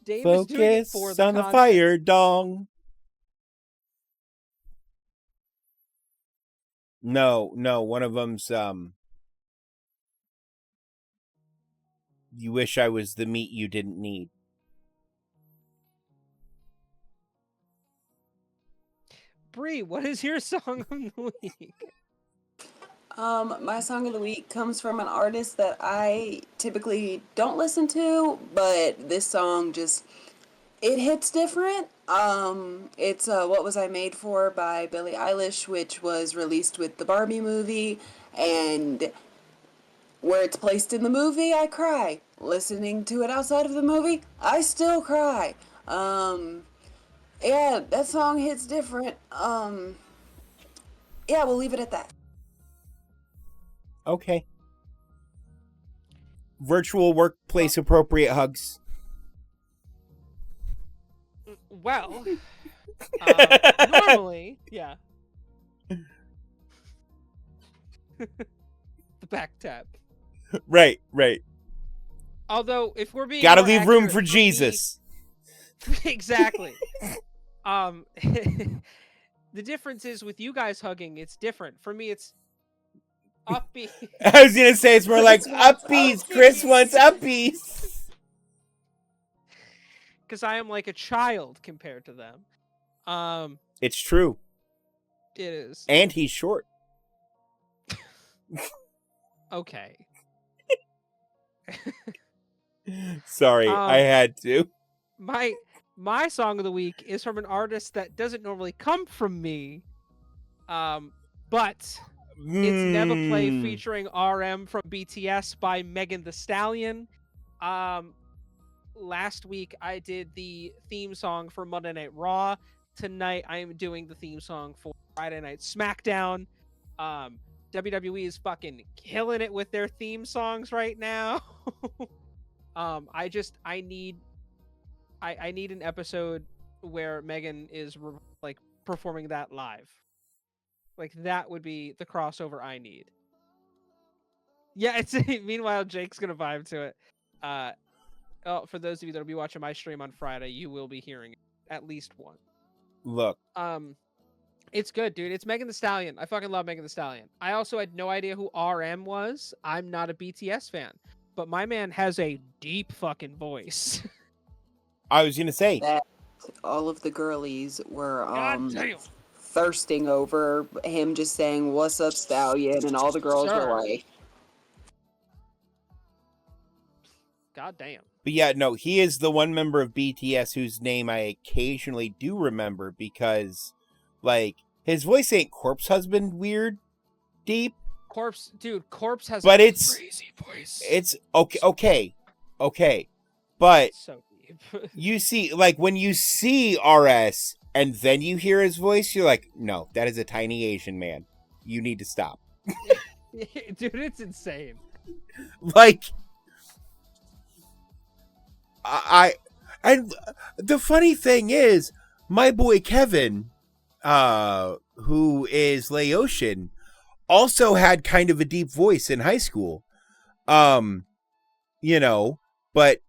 Dave is doing it for Focus the on the content. fire dong. No, one of them's you wish I was the meat you didn't need. Bree, what is your song of the week? My song of the week comes from an artist that I typically don't listen to, but this song just, it hits different. It's What Was I Made For by Billie Eilish, which was released with the Barbie movie, and where it's placed in the movie, I cry. Listening to it outside of the movie, I still cry. Yeah, that song hits different. Yeah, we'll leave it at that. Okay. Virtual workplace appropriate hugs. Well, normally, yeah. The back tap. Right. Although, if we're being Gotta more leave room accurate, for Jesus. Exactly. The difference is with you guys hugging, it's different. For me, it's upbeat. I was gonna say it's more like uppies. Chris wants uppies. Because I am like a child compared to them. It's true. It is. And he's short. Okay. Sorry, I had to. My song of the week is from an artist that doesn't normally come from me. But it's Never Play featuring RM from BTS by Megan Thee Stallion. Last week I did the theme song for Monday Night Raw. Tonight I am doing the theme song for Friday Night SmackDown. WWE is fucking killing it with their theme songs right now. I need an episode where Megan is like performing that live. Like that would be the crossover I need. Yeah, it's meanwhile Jake's gonna vibe to it. For those of you that'll be watching my stream on Friday, you will be hearing it at least one. Look. It's good, dude. It's Megan Thee Stallion. I fucking love Megan Thee Stallion. I also had no idea who RM was. I'm not a BTS fan, but my man has a deep fucking voice. I was gonna say that all of the girlies were God damn. thirsting over him just saying "What's up, Stallion," and all the girls were like, God damn. But yeah, no, he is the one member of BTS whose name I occasionally do remember because, like, his voice ain't Corpse Husband weird deep. Corpse has but a it's crazy voice. It's okay. But so deep. You see, like, when you see RS and then you hear his voice, you're like, no, that is a tiny Asian man. You need to stop. Dude, it's insane. Like, and the funny thing is, my boy Kevin, who is Laotian, also had kind of a deep voice in high school. You know, but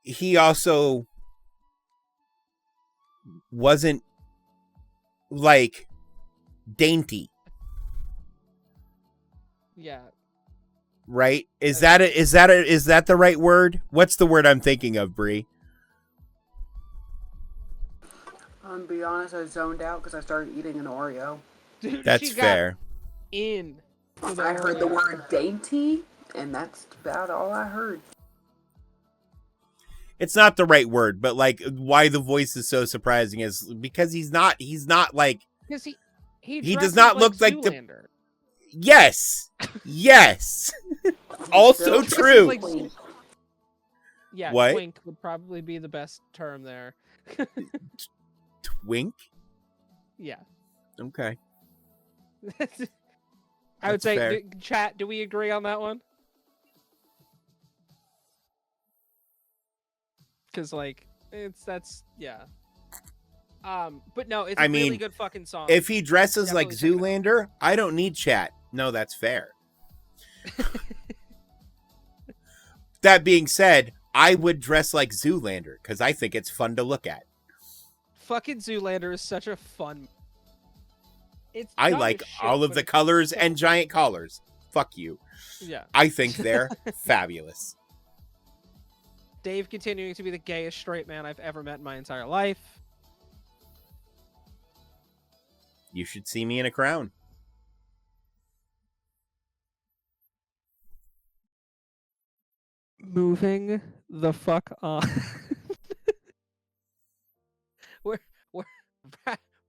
he also wasn't like dainty. Yeah. Right? Is that the right word? What's the word I'm thinking of, Bree? to be honest, I zoned out because I started eating an Oreo. Dude, that's fair. I heard the word dainty, and that's about all I heard. It's not the right word, but like why the voice is so surprising is because he's not like because he does not look like Zoolander. Yes. Also true. Yeah, what? Twink would probably be the best term there. Twink? Yeah. Okay. I would say, chat, do we agree on that one? Because, like, yeah. But no, it's I a really mean, good fucking song. If he dresses like Definitely check it out. Zoolander, I don't need chat. No, that's fair. That being said, I would dress like Zoolander because I think it's fun to look at. Fucking Zoolander is such a fun. It's I dumb like as shit, all of but the it's colors so and giant collars. Fuck you. Yeah. I think they're fabulous. Dave continuing to be the gayest straight man I've ever met in my entire life. You should see me in a crown. Moving the fuck on. we're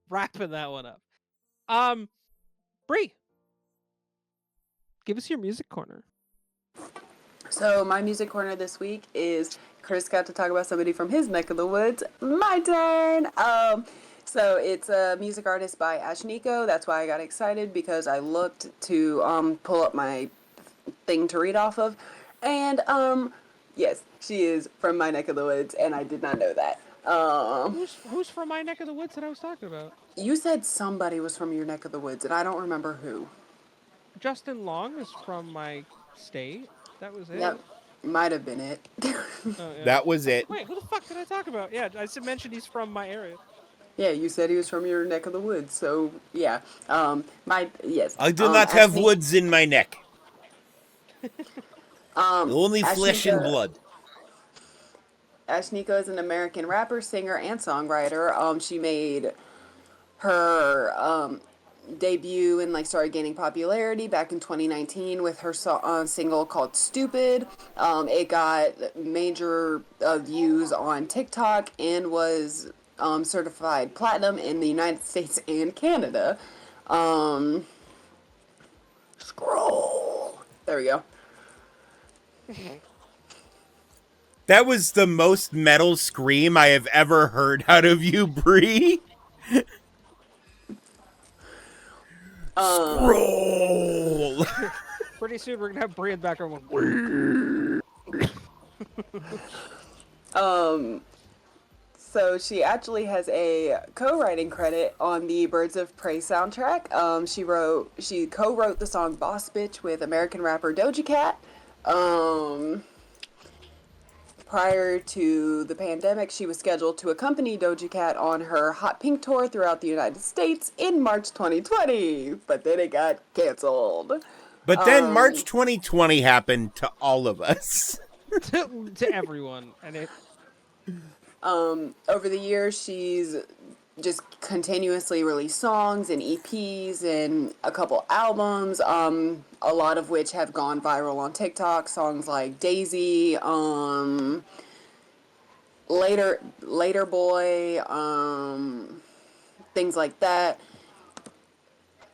wrapping that one up. Bree, give us your music corner. So my music corner this week is Chris got to talk about somebody from his neck of the woods. My turn. So it's a music artist by Ashniko. That's why I got excited, because I looked to pull up my thing to read off of, and yes, she is from my neck of the woods, and I did not know that. Who's from my neck of the woods that I was talking about? You said somebody was from your neck of the woods, and I don't remember who. Justin Long is from my state. That was it. That might have been it. Oh, yeah. That was it. Wait, who the fuck did I talk about? Yeah, I mentioned he's from my area. Yeah, you said he was from your neck of the woods, so yeah. Yes. I do not have woods in my neck. Only flesh and blood. Ashniko is an American rapper, singer, and songwriter. She made her debut and started gaining popularity back in 2019 with her single called Stupid. It got major views on TikTok and was certified platinum in the United States and Canada. Scroll. There we go. That was the most metal scream I have ever heard out of you, Bree. Scroll. Pretty soon we're gonna have Bree in the background going. So she actually has a co-writing credit on the Birds of Prey soundtrack. She co-wrote the song Boss Bitch with American rapper Doja Cat. Prior to the pandemic, she was scheduled to accompany Doja Cat on her Hot Pink tour throughout the United States in March 2020, but then it got canceled. But then March 2020 happened to all of us. to everyone, and it. Over the years, she's just continuously released songs and EPs and a couple albums, a lot of which have gone viral on TikTok. Songs like Daisy, Later Boy, things like that.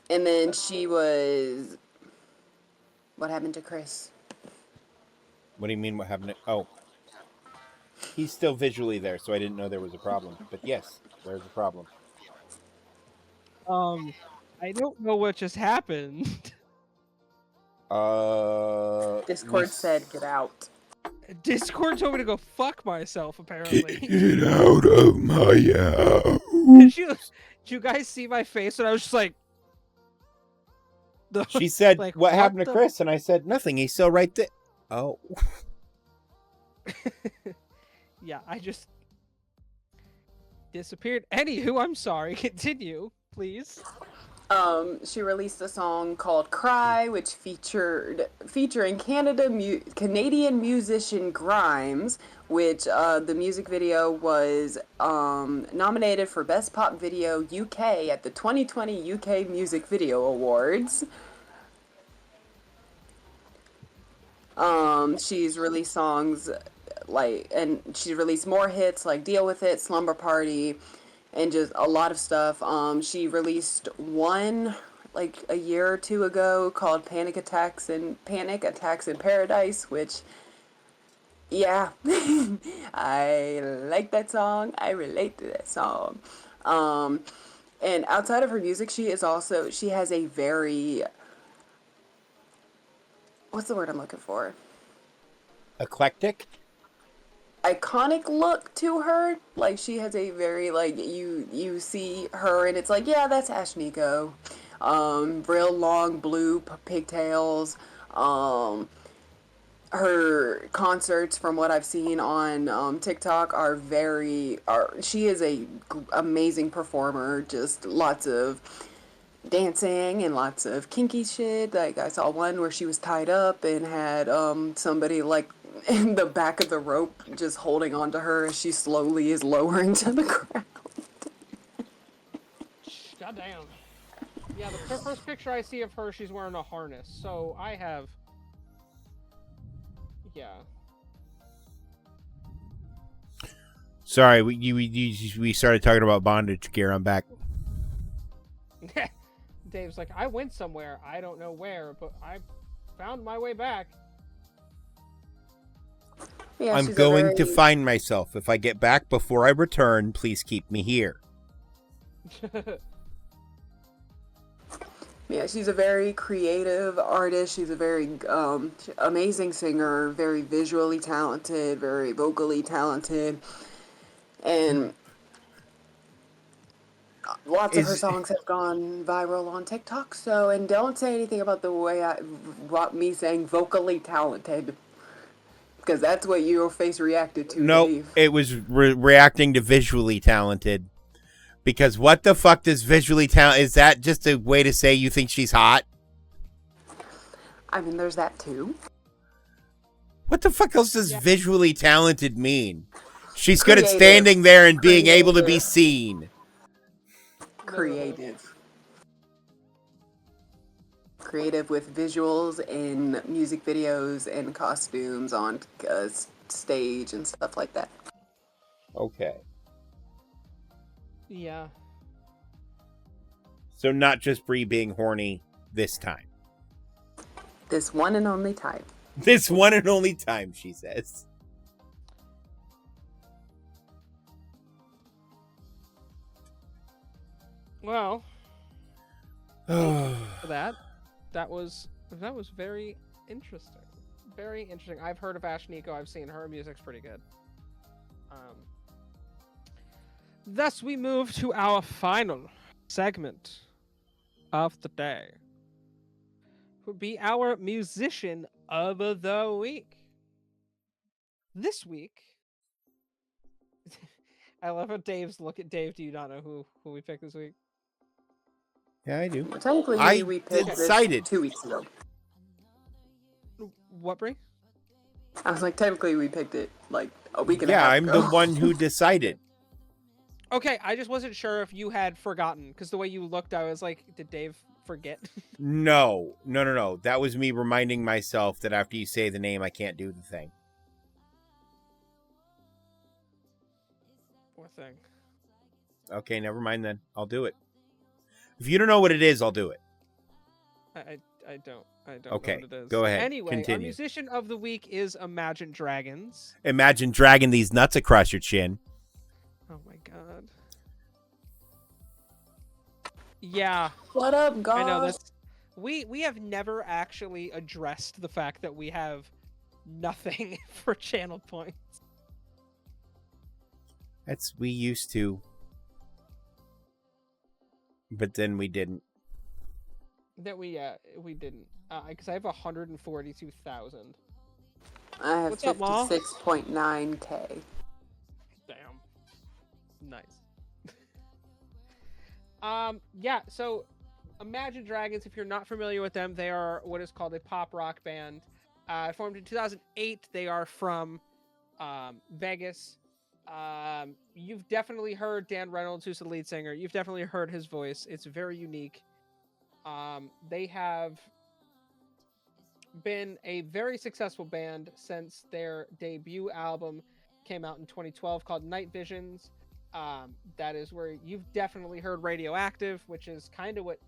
And then what happened to Chris? What do you mean what happened to... Oh. He's still visually there, so I didn't know there was a problem. But yes, there's a problem. I don't know what just happened. Discord said get out. Discord told me to go fuck myself, apparently. Get out of my house. Did you guys see my face? And I was just like... She said, like, what happened to Chris? And I said, nothing. He's still right there. Oh. Yeah, I just disappeared. Anywho, I'm sorry. Continue, please. She released a song called Cry, which featuring Canadian musician Grimes, which the music video was nominated for Best Pop Video UK at the 2020 UK Music Video Awards. She's released songs and she released more hits like Deal With It, Slumber Party, and just a lot of stuff. She released one a year or two ago called Panic Attacks in Paradise, which, yeah, I like that song. I relate to that song. And outside of her music, she has a very, what's the word I'm looking for? Eclectic? iconic look to her. Like, she has a very, like, you see her and it's like, yeah, that's Ashniko. Real long blue pigtails. Her concerts, from what I've seen on TikTok, she is a amazing performer. Just lots of dancing and lots of kinky shit. Like, I saw one where she was tied up and had somebody like in the back of the rope just holding on to her as she slowly is lowering to the ground. Goddamn. Yeah, the first picture I see of her, she's wearing a harness. So I have. Yeah. Sorry, we started talking about bondage gear. I'm back. Dave's like, I went somewhere. I don't know where, but I found my way back. Yeah, I'm going to find myself. If I get back before I return, please keep me here. Yeah, she's a very creative artist. She's a very amazing singer, very visually talented, very vocally talented. And lots of her songs have gone viral on TikTok. So, and don't say anything about the way me saying vocally talented, because that's what your face reacted to. Nope, Dave. it was reacting to visually talented. Because what the fuck does visually talented? Is that just a way to say you think she's hot? I mean, there's that too. What the fuck else does visually talented mean? She's good at standing there and being able to be seen. Creative with visuals and music videos and costumes on stage and stuff like that. Okay. Yeah. So not just Bree being horny this time. This one and only time. This one and only time, she says. Well, for that was very interesting. Very interesting. I've heard of Ashniko. I've seen her music's pretty good. Thus, we move to our final segment of the day. Would be our musician of the week. This week, I love how Dave's look at Dave. Do you not know who we picked this week? Yeah, I do. Well, technically, we picked decided this 2 weeks ago. What, Brie? I was like, technically, we picked it like a week and a half Yeah, I'm ago. the one who decided. Okay, I just wasn't sure if you had forgotten, because the way you looked, I was like, did Dave forget? No. That was me reminding myself that after you say the name, I can't do the thing. Poor thing. Okay, never mind then. I'll do it. If you don't know what it is, I'll do it. I don't Okay, know what it is. go ahead. Anyway, Continue. our musician of the week is Imagine Dragons. Imagine dragging these nuts across your chin. Oh my god. Yeah. What up, God? I know that's we have never actually addressed the fact that we have nothing for channel points. We used to. But then we didn't. That we didn't. Because I have 142,000. I have What's up, Ma? 56.9K. Damn. Nice. Yeah, so Imagine Dragons, if you're not familiar with them, they are what is called a pop rock band. Formed in 2008. They are from Vegas. You've definitely heard Dan Reynolds, who's the lead singer. You've definitely heard his voice. It's very unique. They have been a very successful band since their debut album came out in 2012 called Night Visions. That is where you've definitely heard Radioactive, which is kind of what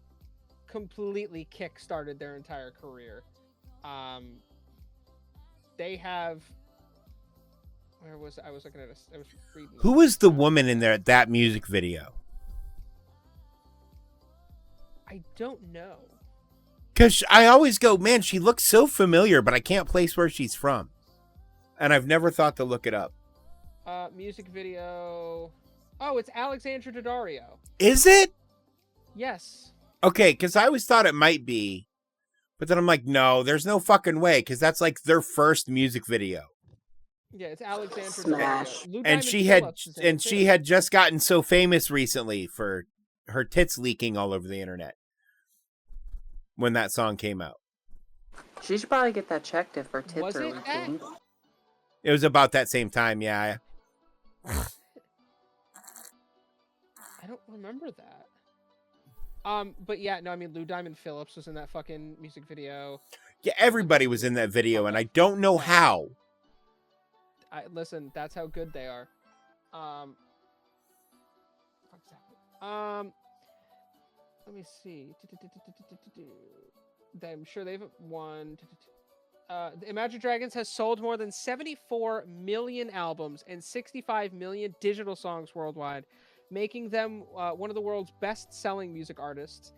completely kick-started their entire career. They have... Where was I? Was looking at I was reading. Who was the woman in that music video? I don't know. Because I always go, man, she looks so familiar, but I can't place where she's from. And I've never thought to look it up. Music video. Oh, it's Alexandra Daddario. Is it? Yes. Okay, because I always thought it might be. But then I'm like, no, there's no fucking way, because that's like their first music video. Yeah, it's Alexandra Smash. Daddario. Lou And Diamond she had Phillips is in it, too. just gotten so famous recently for her tits leaking all over the internet when that song came out. She should probably get that checked if her tits Was are it that? leaking. It was about that same time, yeah. I don't remember that. But yeah, no, I mean Lou Diamond Phillips was in that fucking music video. Yeah, everybody was in that video, and I don't know how. Listen, that's how good they are. Let me see. I'm sure they've won. Imagine Dragons has sold more than 74 million albums and 65 million digital songs worldwide, making them one of the world's best-selling music artists.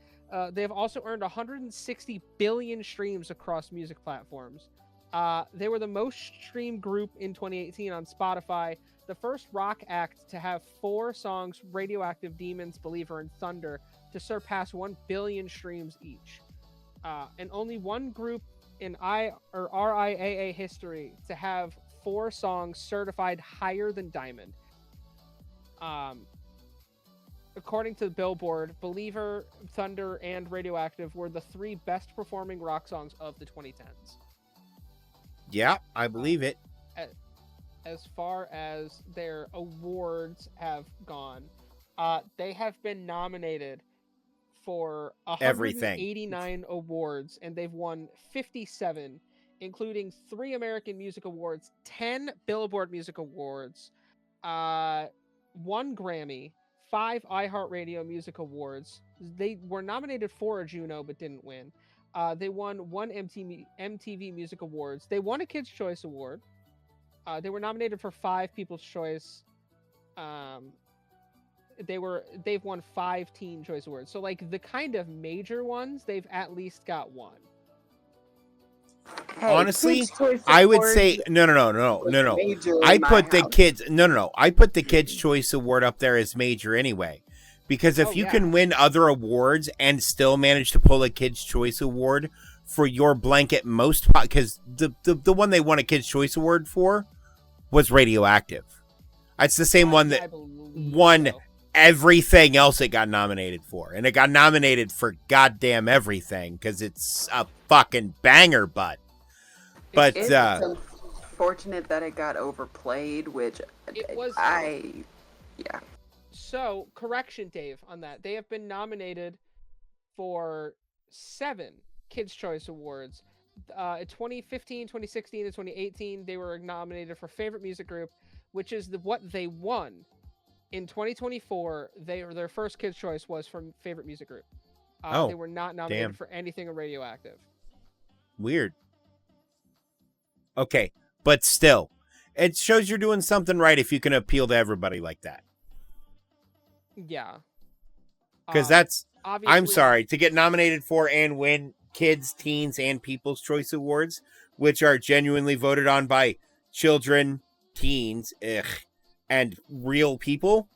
They have also earned 160 billion streams across music platforms. They were the most streamed group in 2018 on Spotify, the first rock act to have 4 songs, Radioactive, Demons, Believer, and Thunder, to surpass 1 billion streams each. And only one group in RIAA history to have 4 songs certified higher than Diamond. According to Billboard, Believer, Thunder, and Radioactive were the 3 best performing rock songs of the 2010s. Yeah, I believe it. As far as their awards have gone, they have been nominated for 189 awards, and they've won 57, including 3 American Music Awards, 10 Billboard Music Awards, 1 Grammy, 5 iHeartRadio Music Awards. They were nominated for a Juno but didn't win. They won 1 MTV Music Awards. They won a Kids' Choice Award. They were nominated for 5 People's Choice. They've won 5 Teen Choice Awards. So like the kind of major ones, they've at least got 1. Hey, honestly, I would say no. I put the Kids Choice Award up there as major anyway, because if you can win other awards and still manage to pull a Kids Choice Award for your blanket because the one they won a Kids Choice Award for was Radioactive. It's the same one that won everything else it got nominated for, and it got nominated for goddamn everything because it's a fucking banger. But it's unfortunate that it got overplayed, which it was. Yeah. So correction, Dave, on that. They have been nominated for 7 Kids' Choice Awards. In 2015, 2016, and 2018, they were nominated for Favorite Music Group, which is what they won. In 2024, their first Kids' Choice was from Favorite Music Group. They were not nominated for anything in Radioactive. Weird. Okay, but still, it shows you're doing something right if you can appeal to everybody like that. Yeah. Because that's, I'm sorry, to get nominated for and win Kids, Teens, and People's Choice Awards, which are genuinely voted on by children, teens, and real people.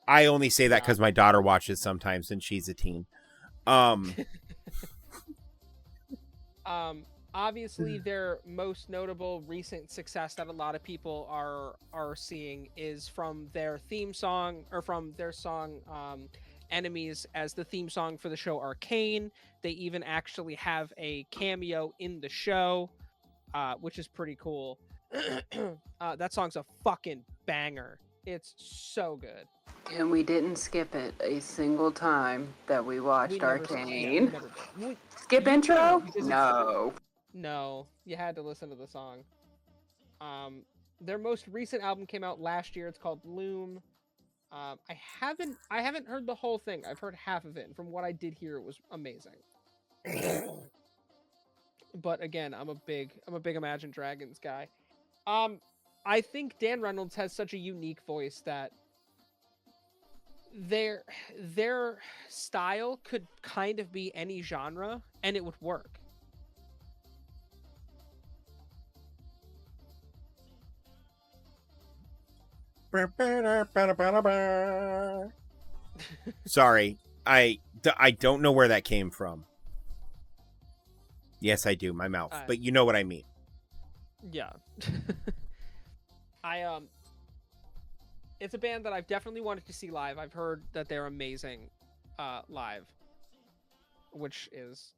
I only say that because my daughter watches sometimes and she's a teen. Obviously, their most notable recent success that a lot of people are seeing is from their theme song, or from their song Enemies, as the theme song for the show Arcane. They even actually have a cameo in the show, which is pretty cool. That song's a fucking banger. It's so good. And we didn't skip it a single time that we watched Arcane. Skip intro? No. No, you had to listen to the song. Their most recent album came out last year. It's called Loom. I haven't heard the whole thing. I've heard half of it, and from what I did hear, it was amazing. But again, I'm a big Imagine Dragons guy. I think Dan Reynolds has such a unique voice that their style could kind of be any genre and it would work. Sorry, I don't know where that came from. Yes, I do, my mouth, but you know what I mean. Yeah. It's a band that I've definitely wanted to see live. I've heard that they're amazing live, which is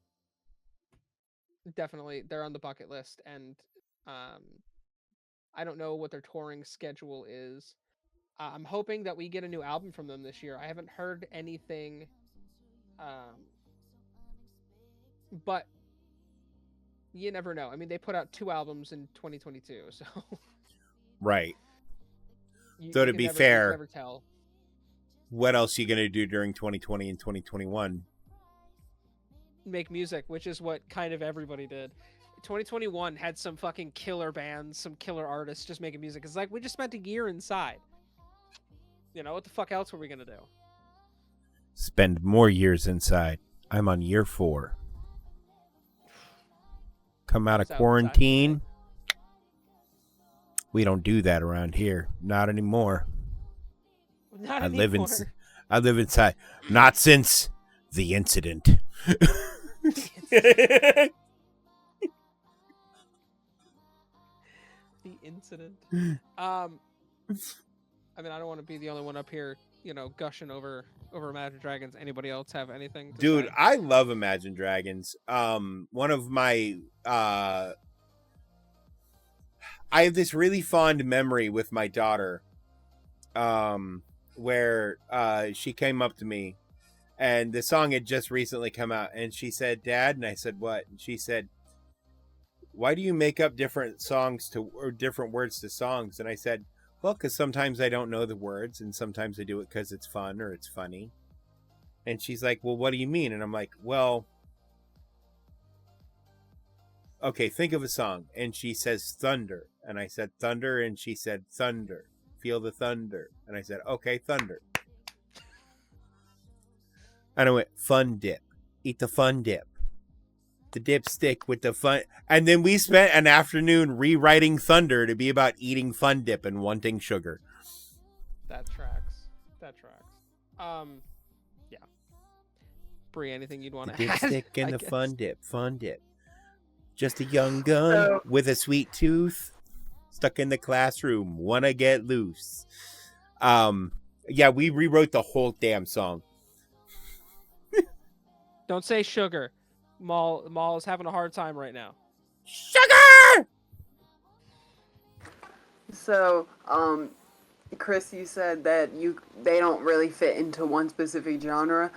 definitely, they're on the bucket list. And I don't know what their touring schedule is. I'm hoping that we get a new album from them this year. I haven't heard anything, but you never know. I mean, they put out 2 albums in 2022, so right. So to be fair, never tell. What else are you gonna do during 2020 and 2021? Make music, which is what kind of everybody did. 2021 had some fucking killer bands, some killer artists just making music. It's like we just spent a year inside. You know, what the fuck else were we gonna do? Spend more years inside. I'm on year 4. Come out of quarantine. We don't do that around here. Not anymore. Not I anymore. live inside. Not since the incident. The incident. I mean, I don't want to be the only one up here, you know, gushing over Imagine Dragons. Anybody else have anything to Dude, say? I love Imagine Dragons. One of my I have this really fond memory with my daughter, where she came up to me, and the song had just recently come out, and she said, "Dad," and I said, "What?" And she said, "Why do you make up different songs or different words to songs?" And I said, "Well, because sometimes I don't know the words, and sometimes I do it because it's fun or it's funny." And she's like, "Well, what do you mean?" And I'm like, "Well, okay, think of a song." And she says thunder. And I said thunder. And she said thunder. Feel the thunder. And I said, okay, thunder. And I went, fun dip. Eat the fun dip. The dipstick with the fun. And then we spent an afternoon rewriting thunder to be about eating fun dip and wanting sugar. That tracks. Yeah. Bree, anything you'd want to add? Dipstick and the fun dip. Just a young gun with a sweet tooth, stuck in the classroom, wanna get loose. Yeah, we rewrote the whole damn song. Don't say sugar. Maul is having a hard time right now. Sugar! So, Chris, you said that they don't really fit into one specific genre.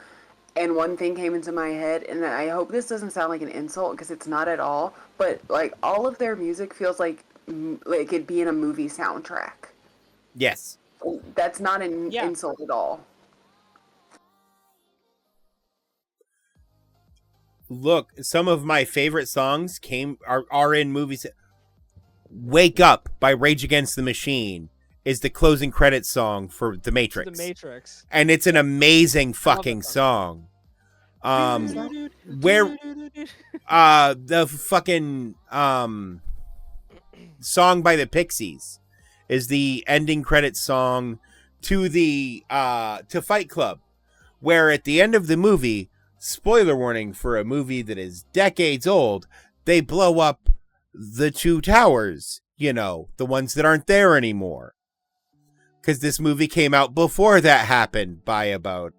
And one thing came into my head, and I hope this doesn't sound like an insult, because it's not at all, but like all of their music feels like it'd be in a movie soundtrack. Yes. That's not an insult at all. Look, some of my favorite songs are in movies. Wake Up by Rage Against the Machine is the closing credits song for The Matrix. The Matrix. And it's an amazing fucking song. Where the fucking song by the Pixies is the ending credits song to the to Fight Club, where at the end of the movie, spoiler warning for a movie that is decades old, they blow up the 2 towers, you know, the ones that aren't there anymore. Because this movie came out before that happened by about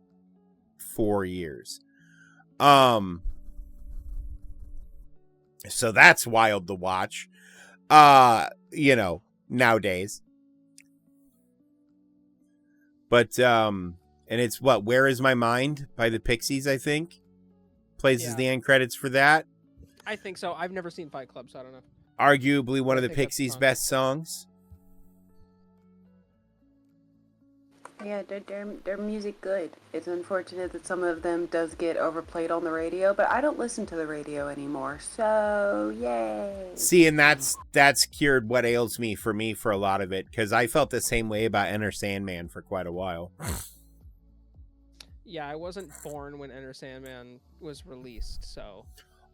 4 years. So that's wild to watch. You know, nowadays. But and it's what, Where Is My Mind by the Pixies, I think. Plays as the end credits for that. I think so. I've never seen Fight Club, so I don't know. Arguably one of the Pixies' best songs. Yeah, their music good. It's unfortunate that some of them does get overplayed on the radio, but I don't listen to the radio anymore, so yay. See, and that's cured what ails me for a lot of it, because I felt the same way about Enter Sandman for quite a while. Yeah, I wasn't born when Enter Sandman was released, so...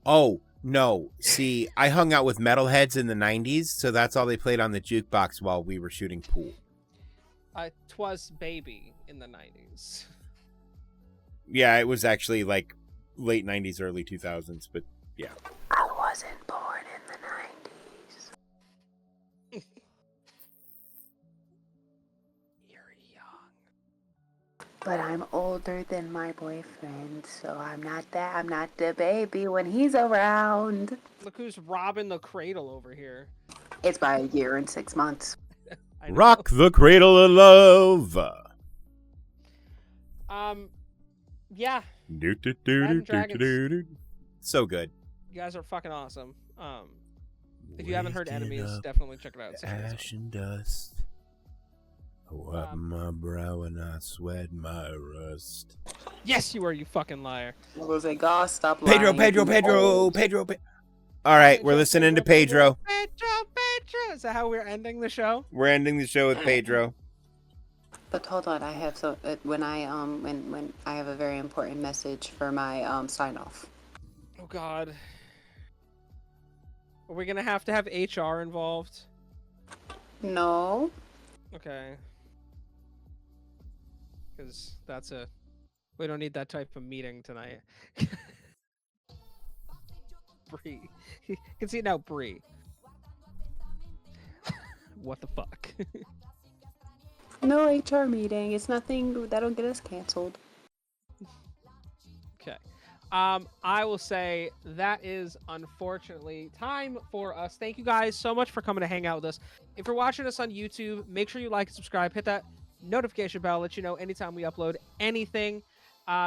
Oh, no. See, I hung out with metalheads in the 90s, so that's all they played on the jukebox while we were shooting pool. 'Twas Baby in the 90s. Yeah, it was actually like late 90s, early 2000s, but yeah. I wasn't born in the 90s. You're young. But I'm older than my boyfriend, so I'm not the baby when he's around. Look who's robbing the cradle over here. It's by a year and 6 months. Rock the cradle of love. Yeah. So good. You guys are fucking awesome. If you haven't heard Enemies, definitely check it out. Ash and dust. I wipe my brow and I sweat my rust. Yes, you are, you fucking liar. Jose Goss, stop lying. Pedro. All right, we're listening to Pedro. Pedro. Is that how we're ending the show? We're ending the show with Pedro. But hold on, I have when I have a very important message for my sign off. Oh God. Are we gonna have to have HR involved? No. Okay. Because we don't need that type of meeting tonight. Bree. You can see it now, Bree. What the fuck? No HR meeting. It's nothing that'll get us canceled. Okay. I will say that is unfortunately time for us. Thank you guys so much for coming to hang out with us. If you're watching us on YouTube, make sure you like and subscribe. Hit that notification bell, let you know anytime we upload anything.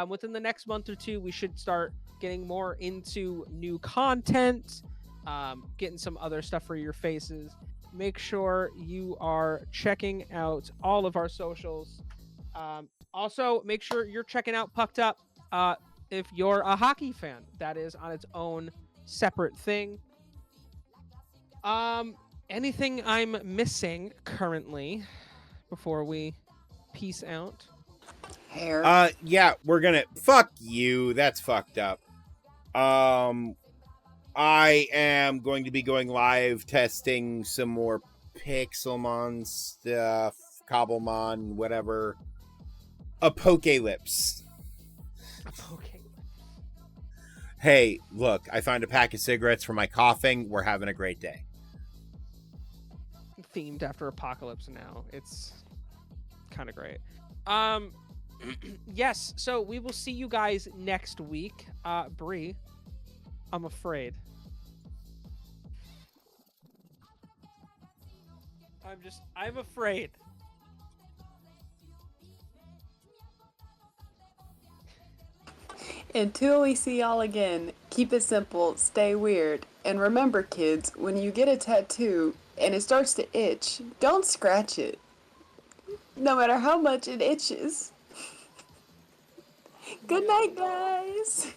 Within the next month or two, we should start getting more into new content, getting some other stuff for your faces. Make sure you are checking out all of our socials. Also, make sure you're checking out Pucked Up if you're a hockey fan. That is on its own separate thing. Anything I'm missing currently before we peace out? Hair. Yeah, we're gonna fuck you. That's fucked up. I am going to be going live testing some more Pixelmon stuff, Cobblemon, whatever. A Pokelips. A Pokelips. Hey, look, I found a pack of cigarettes for my coughing. We're having a great day. Themed after Apocalypse now. It's kind of great. Yes, so we will see you guys next week. Bree, I'm afraid. I'm afraid. Until we see y'all again, keep it simple, stay weird, and remember kids, when you get a tattoo and it starts to itch, don't scratch it. No matter how much it itches. Good night, guys.